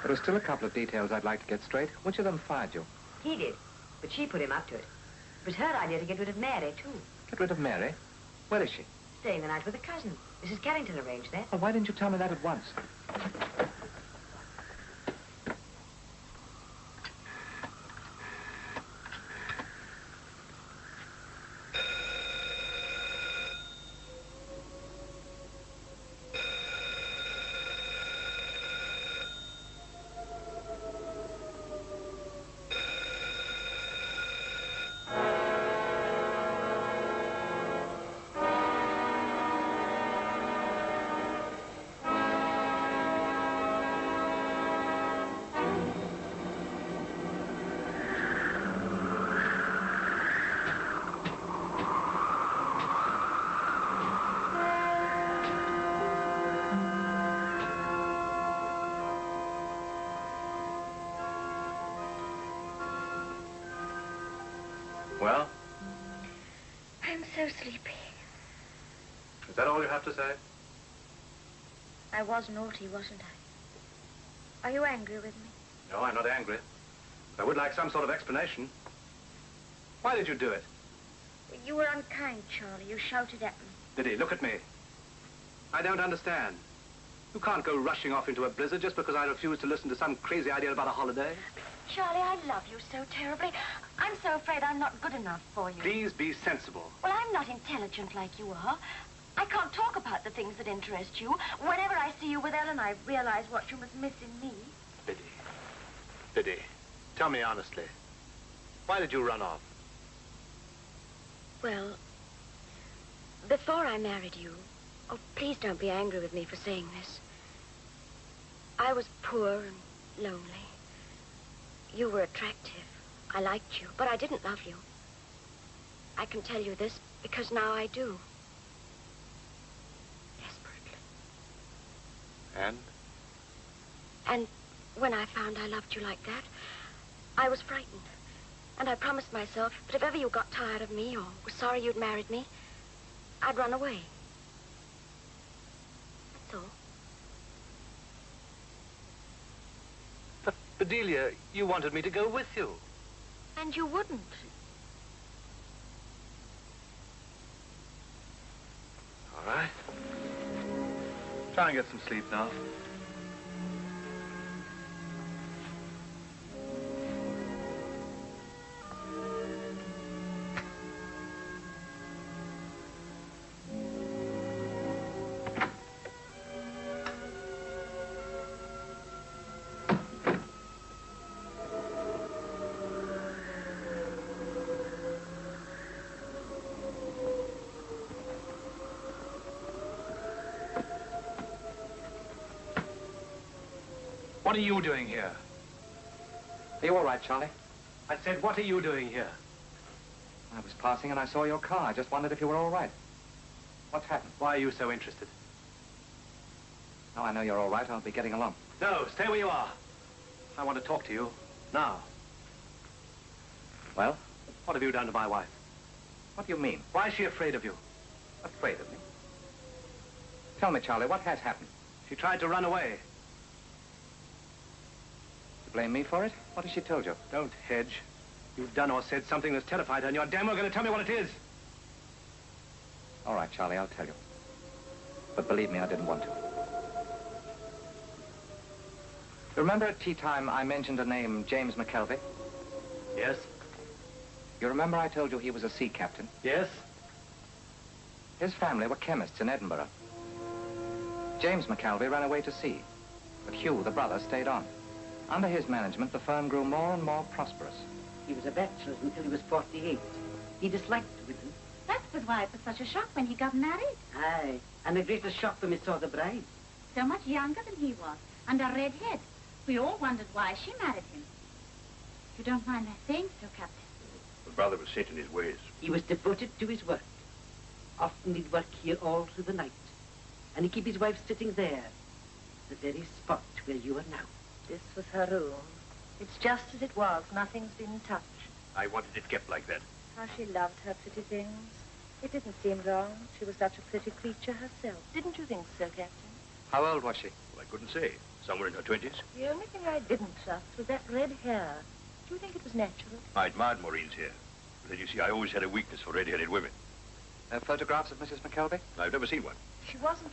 There are still a couple of details I'd like to get straight. Which of them fired you? He did, but she put him up to it. It was her idea to get rid of Mary, too. Get rid of Mary? Where is she? Staying the night with a cousin. Mrs. Carrington arranged that. Well, why didn't you tell me that at once? I'm so sleepy. Is that all you have to say? I was naughty, wasn't I? Are you angry with me? No, I'm not angry. I would like some sort of explanation. Why did you do it? You were unkind, Charlie. You shouted at me. Biddy, look at me. I don't understand. You can't go rushing off into a blizzard just because I refuse to listen to some crazy idea about a holiday. Charlie, I love you so terribly. I'm so afraid I'm not good enough for you. Please be sensible. Well, I'm not intelligent like you are. I can't talk about the things that interest you. Whenever I see you with Ellen, I realize what you must miss in me. Biddy, tell me honestly. Why did you run off? Well, before I married you, oh, please don't be angry with me for saying this. I was poor and lonely. You were attractive. I liked you, but I didn't love you. I can tell you this because now I do. Desperately. And when I found I loved you like that, I was frightened. And I promised myself that if ever you got tired of me or were sorry you'd married me, I'd run away. That's all. But, Bedelia, you wanted me to go with you. And you wouldn't. All right. Try and get some sleep now. What are you doing here? Are you all right, Charlie? I said, what are you doing here? I was passing and I saw your car. I just wondered if you were all right. What's happened? Why are you so interested? Now I know you're all right. I'll be getting along. No, stay where you are. I want to talk to you now. Well? What have you done to my wife? What do you mean? Why is she afraid of you? Afraid of me? Tell me, Charlie, what has happened? She tried to run away. You blame me for it? What has she told you? Don't hedge. You've done or said something that's terrified her, and you're damn well going to tell me what it is. All right, Charlie, I'll tell you. But believe me, I didn't want to. You remember at tea time I mentioned a name, James McKelvey? Yes. You remember I told you he was a sea captain? Yes. His family were chemists in Edinburgh. James McKelvey ran away to sea, but Hugh, the brother, stayed on. Under his management, the firm grew more and more prosperous. He was a bachelor until he was 48. He disliked women. That was why it was such a shock when he got married. Aye, and a greater shock when he saw the bride. So much younger than he was, and a red head. We all wondered why she married him. You don't mind my saying so, Captain? The brother was set in his ways. He was devoted to his work. Often he'd work here all through the night. And he'd keep his wife sitting there, the very spot where you are now. This was her room. It's just as it was. Nothing's been touched. I wanted it kept like that. How she loved her pretty things. It didn't seem wrong. She was such a pretty creature herself. Didn't you think so, Captain? How old was she? Well, I couldn't say. Somewhere in her 20s. The only thing I didn't trust was that red hair. Do you think it was natural? I admired Maureen's hair. But as you see, I always had a weakness for red-headed women. Photographs of Mrs. McKelvey? I've never seen one. She wasn't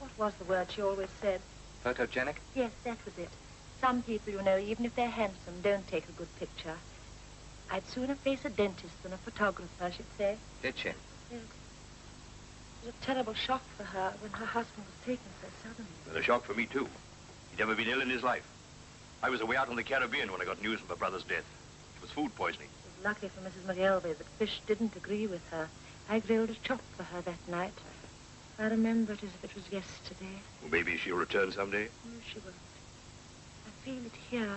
what was the word she always said? Photogenic? Yes, that was it. Some people, you know, even if they're handsome, don't take a good picture. I'd sooner face a dentist than a photographer, she'd say. Did she? Yes. It was a terrible shock for her when her husband was taken so suddenly. And a shock for me, too. He'd never been ill in his life. I was away out in the Caribbean when I got news of my brother's death. It was food poisoning. It was lucky for Mrs. McKelvey that fish didn't agree with her. I grilled a chop for her that night. I remember it as if it was yesterday. Well, maybe she'll return someday. No, she won't. I feel it here.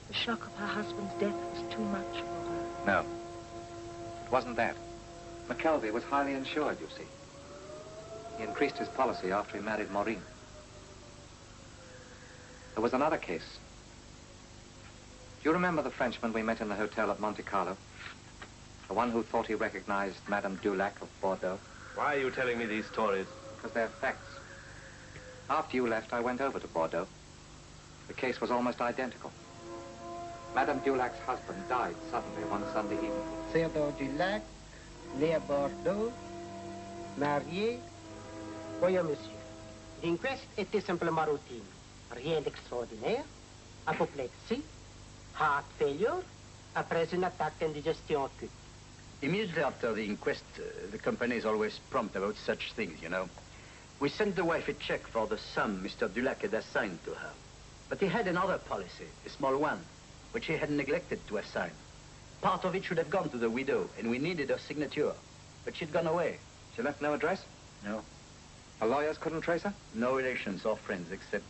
The shock of her husband's death was too much for her. No. It wasn't that. McKelvey was highly insured, you see. He increased his policy after he married Maureen. There was another case. Do you remember the Frenchman we met in the hotel at Monte Carlo? The one who thought he recognized Madame Dulac of Bordeaux. Why are you telling me these stories? Because they're facts. After you left, I went over to Bordeaux. The case was almost identical. Madame Dulac's husband died suddenly one Sunday evening. Theodore Dulac, né à Bordeaux, marié. Voyons, monsieur. L'inquest était simplement routine. Rien d'extraordinaire. Apoplexie, heart failure, après une attaque d'indigestion acute. Immediately after the inquest, the company is always prompt about such things, you know. We sent the wife a check for the sum Mr. Dulac had assigned to her. But he had another policy, a small one, which he had neglected to assign. Part of it should have gone to the widow, and we needed her signature. But she'd gone away. She left no address? No. Her lawyers couldn't trace her? No relations or friends, except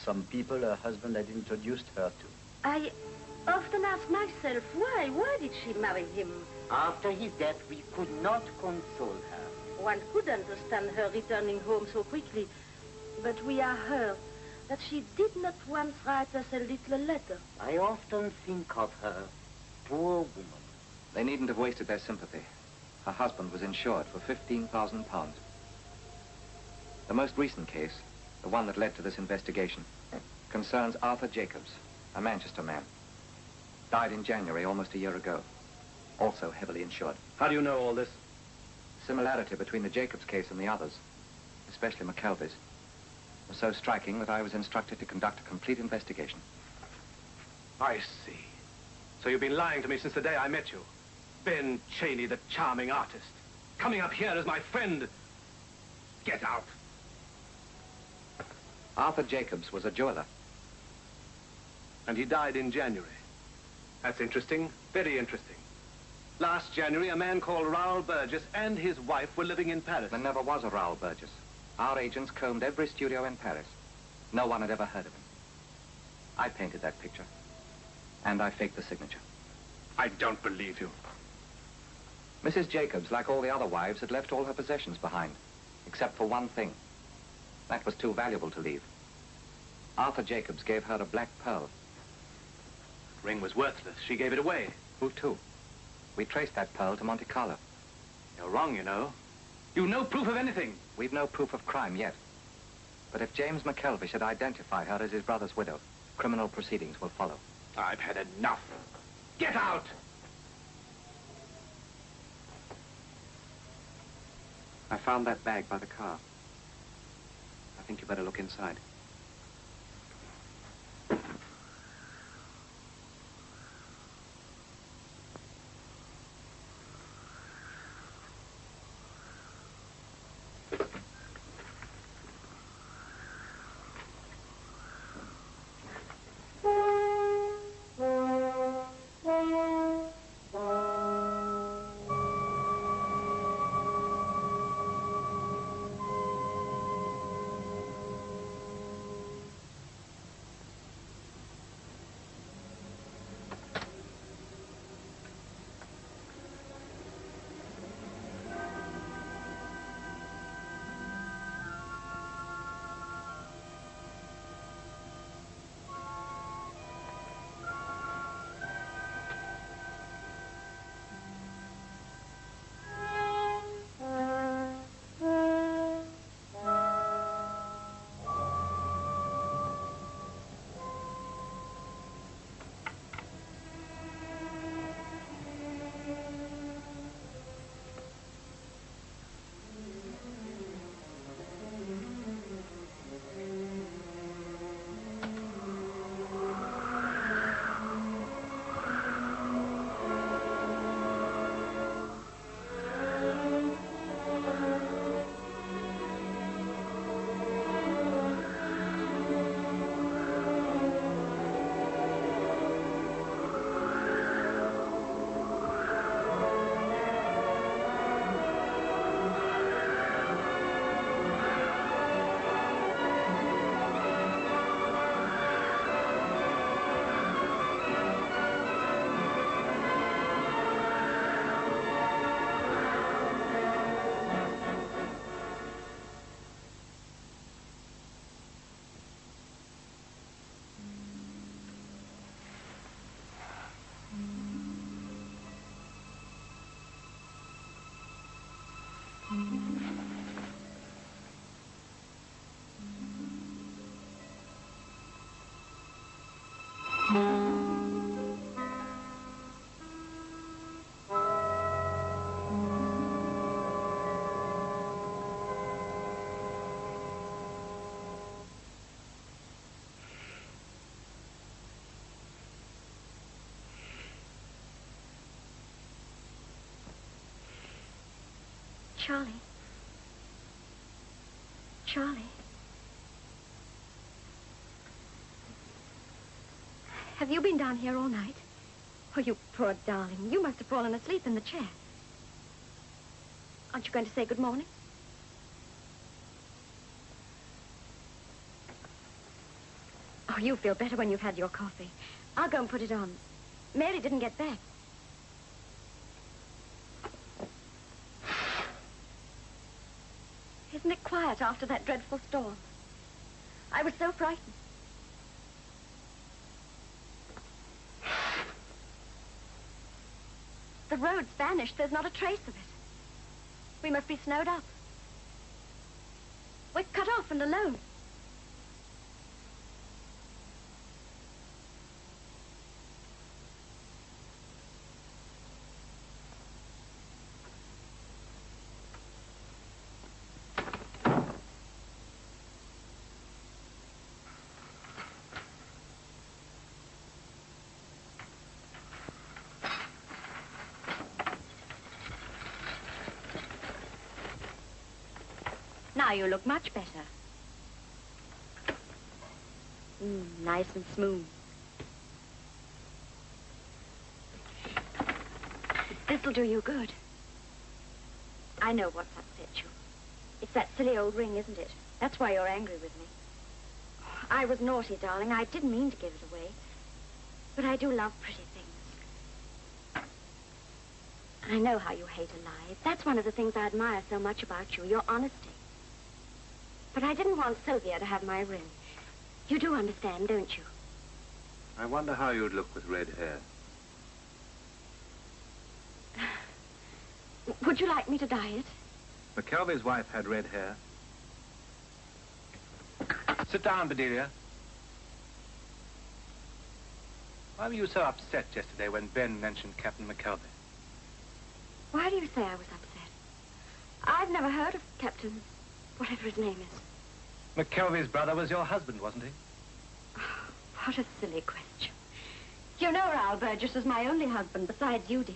some people her husband had introduced her to. I often ask myself, why? Why did she marry him? After his death, we could not console her. One could understand her returning home so quickly, but we are hurt that she did not once write us a little letter. I often think of her. Poor woman. They needn't have wasted their sympathy. Her husband was insured for £15,000. The most recent case, the one that led to this investigation, concerns Arthur Jacobs, a Manchester man. Died in January, almost a year ago. Also heavily insured. How do you know all this? Similarity between the Jacobs case and the others, especially McKelvey's, was so striking that I was instructed to conduct a complete investigation. I see. So you've been lying to me since the day I met you. Ben Chaney, the charming artist. Coming up here as my friend. Get out. Arthur Jacobs was a jeweler. And he died in January. That's interesting, very interesting. Last January, a man called Raoul Burgess and his wife were living in Paris. There never was a Raoul Burgess. Our agents combed every studio in Paris. No one had ever heard of him. I painted that picture. And I faked the signature. I don't believe you. Mrs. Jacobs, like all the other wives, had left all her possessions behind, except for one thing. That was too valuable to leave. Arthur Jacobs gave her a black pearl. Ring was worthless. She gave it away. Who to? We traced that pearl to Monte Carlo. You're wrong, you know. You've no proof of anything. We've no proof of crime yet. But if James McKelvey should identify her as his brother's widow, criminal proceedings will follow. I've had enough. Get out! I found that bag by the car. I think you better look inside. Charlie. Charlie. Have you been down here all night? Oh, you poor darling. You must have fallen asleep in the chair. Aren't you going to say good morning? Oh, you feel better when you've had your coffee. I'll go and put it on. Mary didn't get back. Isn't it quiet after that dreadful storm? I was so frightened. The road's vanished. There's not a trace of it. We must be snowed up. We're cut off and alone. Now you look much better. Nice and smooth. This'll do you good. I know what's upset you. It's that silly old ring, isn't it? That's why you're angry with me. I was naughty, darling. I didn't mean to give it away. But I do love pretty things. I know how you hate a lie. That's one of the things I admire so much about you, your honesty. But I didn't want Sylvia to have my ring. You do understand, don't you? I wonder how you'd look with red hair. Would you like me to dye it? McKelvey's wife had red hair. Sit down, Bedelia. Why were you so upset yesterday when Ben mentioned Captain McKelvey? Why do you say I was upset? I've never heard of Captain... whatever his name is. McKelvey's brother was your husband, wasn't he? Oh, what a silly question. You know Raoul Burgess is my only husband besides you, dear.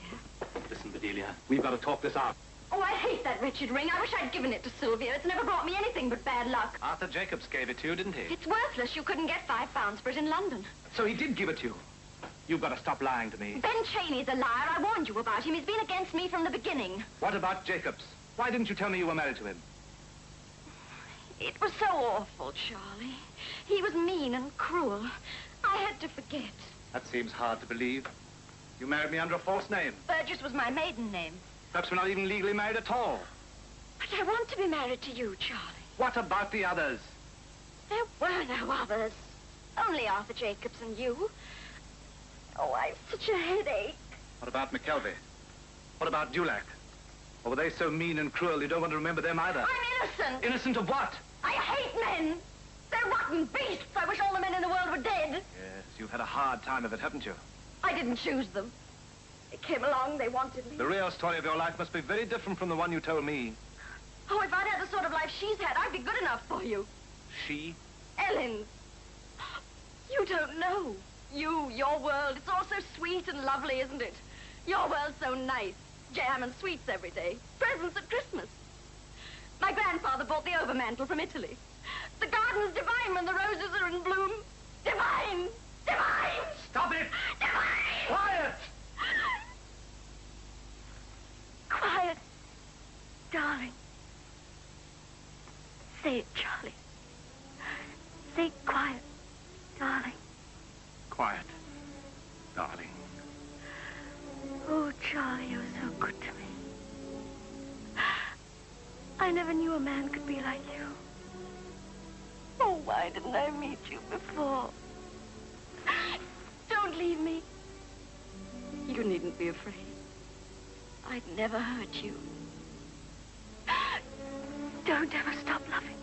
Listen, Bedelia, we've got to talk this out. Oh, I hate that wretched ring. I wish I'd given it to Sylvia. It's never brought me anything but bad luck. Arthur Jacobs gave it to you, didn't he? It's worthless. You couldn't get £5 for it in London. So he did give it to you. You've got to stop lying to me. Ben Chaney's a liar. I warned you about him. He's been against me from the beginning. What about Jacobs? Why didn't you tell me you were married to him? It was so awful, Charlie. He was mean and cruel. I had to forget. That seems hard to believe. You married me under a false name. Burgess was my maiden name. Perhaps we're not even legally married at all. But I want to be married to you, Charlie. What about the others? There were no others. Only Arthur Jacobs and you. Oh, I've such a headache. What about McKelvey? What about Dulac? Or were they so mean and cruel you don't want to remember them either? I'm innocent. Innocent of what? I hate men. They're rotten beasts. I wish all the men in the world were dead. Yes, you've had a hard time of it, haven't you? I didn't choose them. They came along, they wanted me. The real story of your life must be very different from the one you told me. Oh, if I'd had the sort of life she's had, I'd be good enough for you. She? Ellen. You don't know. Your world, it's all so sweet and lovely, isn't it? Your world's so nice. Jam and sweets every day. Presents at Christmas. My grandfather brought the overmantel from Italy. The garden's divine when the roses are in bloom. Divine! Divine! Stop it! Divine! Quiet! Quiet, darling. Say it, Charlie. Say quiet, darling. Quiet, darling. Oh, Charlie, you were so good to me. I never knew a man could be like you. Oh, why didn't I meet you before? Don't leave me. You needn't be afraid. I'd never hurt you. Don't ever stop loving.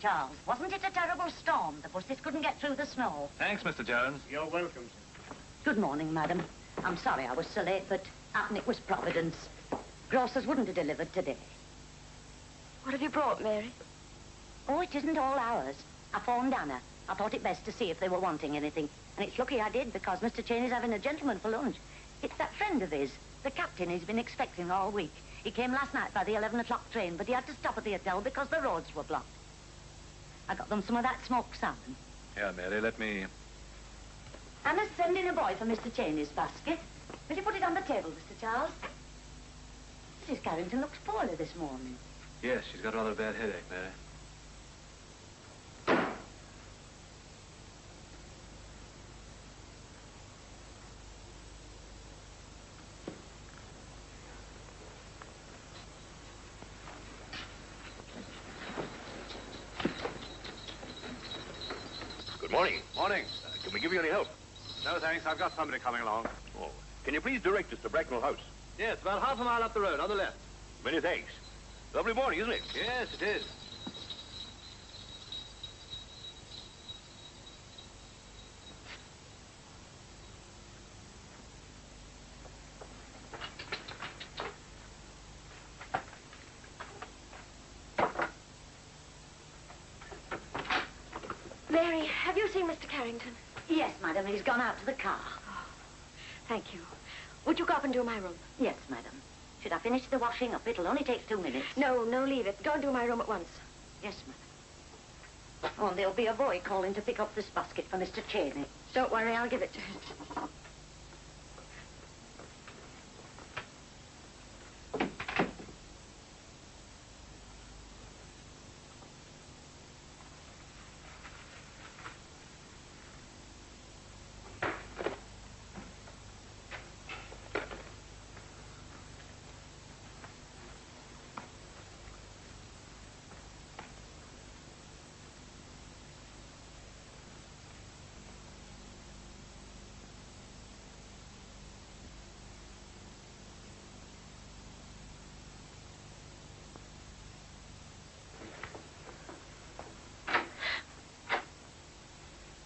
Charles. Wasn't it a terrible storm? The buses couldn't get through the snow. Thanks, Mr. Jones. You're welcome, sir. Good morning, madam. I'm sorry I was so late, but happen it was Providence. Grocers wouldn't have delivered today. What have you brought, Mary? Oh, it isn't all ours. I phoned Anna. I thought it best to see if they were wanting anything. And it's lucky I did, because Mr. Chaney's having a gentleman for lunch. It's that friend of his, the captain he's been expecting all week. He came last night by the 11 o'clock train, but he had to stop at the hotel because the roads were blocked. I got them some of that smoked salmon. Here, Mary, let me... Anna's sending a boy for Mr. Chaney's basket. Will you put it on the table, Mr. Charles? Mrs. Carrington looks poorly this morning. Yes, she's got rather a bad headache, Mary. Good morning. Morning. Can we give you any help? No, thanks. I've got somebody coming along. Oh. Can you please direct us to Bracknell House? Yes, about half a mile up the road, on the left. Many thanks. Lovely morning, isn't it? Yes, it is. Mary, have you seen Mr. Carrington? Yes, madam. He's gone out to the car. Oh, thank you. Would you go up and do my room? Yes, madam. Should I finish the washing up? It'll only take 2 minutes. No, leave it. Go and do my room at once. Yes, madam. Oh, and there'll be a boy calling to pick up this basket for Mr. Chaney. Don't worry, I'll give it to him.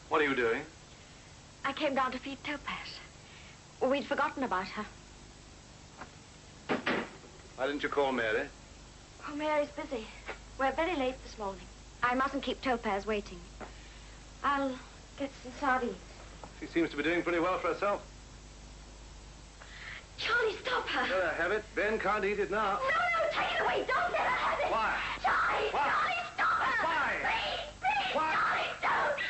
What are you doing? I came down to feed Topaz. We'd forgotten about her. Why didn't you call Mary? Oh, Mary's busy. We're very late this morning. I mustn't keep Topaz waiting. I'll get some sardines. She seems to be doing pretty well for herself. Charlie, stop her. Let her have it. Ben can't eat it now. No, take it away. Don't let her have it. Why? Charlie, Why? Charlie, stop her. Why? Please, Why? Charlie, don't.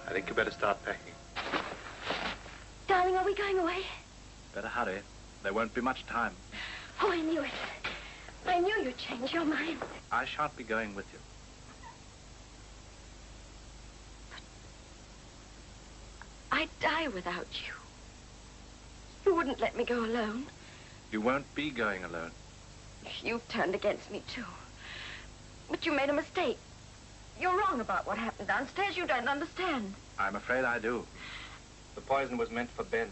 I think you better start packing. Darling, are we going away? Better hurry. There won't be much time. Oh, I knew it. I knew you'd change your mind. I shan't be going with you. I'd die without you. You wouldn't let me go alone. You won't be going alone. You've turned against me, too. But you made a mistake. You're wrong about what happened downstairs. You don't understand. I'm afraid I do. The poison was meant for Ben.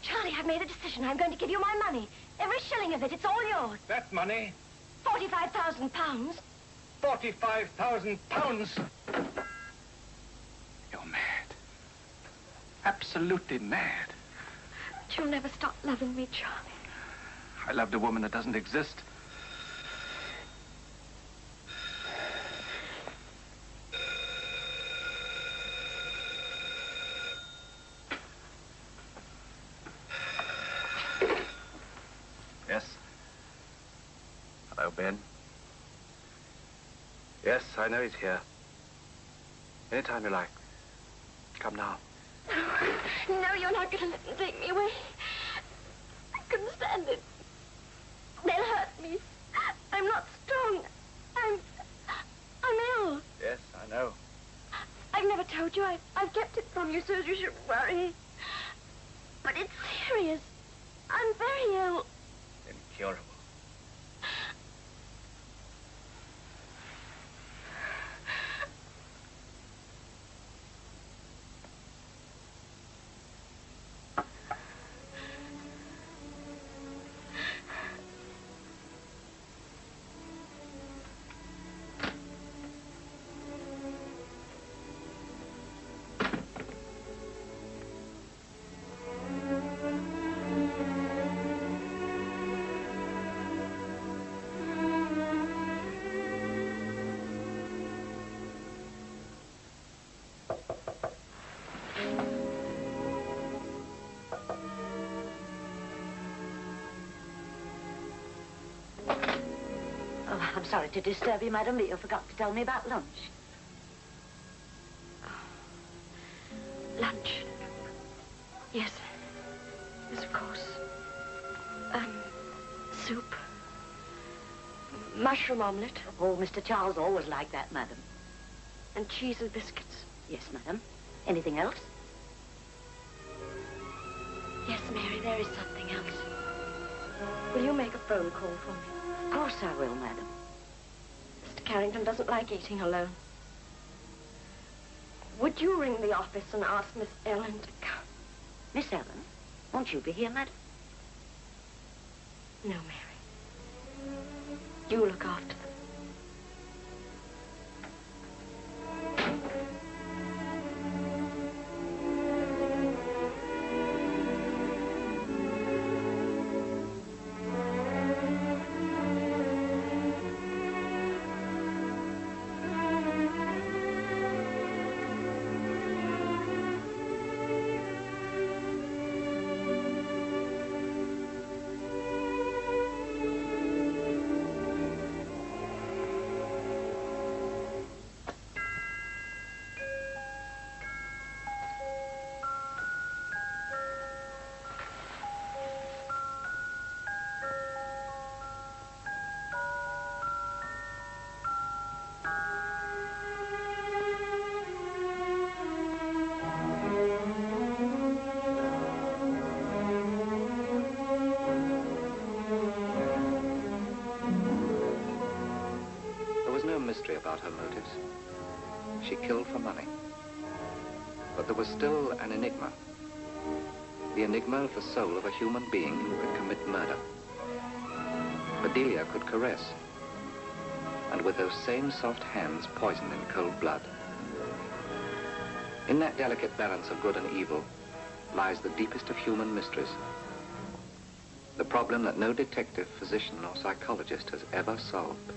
Charlie, I've made a decision. I'm going to give you my money. Every shilling of it. It's all yours. That money? 45,000 pounds. 45,000 pounds! You're mad. Absolutely mad. But you'll never stop loving me, Charlie. I loved a woman that doesn't exist. Yes. Hello, Ben. Yes, I know he's here. Anytime you like. Come now. No, you're not going to let them take me away. I couldn't stand it. They'll hurt me. I'm not strong. I'm ill. Yes, I know. I've never told you. I've kept it from you so you shouldn't worry. But it's serious. I'm very ill. Incurable. Oh, I'm sorry to disturb you, madam, but you forgot to tell me about lunch. Lunch? Yes. Yes, of course. Soup. Mushroom omelette. Oh, Mr. Charles always liked that, madam. And cheese and biscuits. Yes, madam. Anything else? Yes, Mary, there is something else. Will you make a phone call for me? Of course I will, madam. Mr. Carrington doesn't like eating alone. Would you ring the office and ask Miss Ellen to come? Miss Ellen? Won't you be here, madam? No, Mary. You look after them. Mystery about her motives. She killed for money. But there was still an enigma. The enigma of the soul of a human being who could commit murder. Bedelia could caress, and with those same soft hands poison in cold blood. In that delicate balance of good and evil lies the deepest of human mysteries. The problem that no detective, physician, or psychologist has ever solved.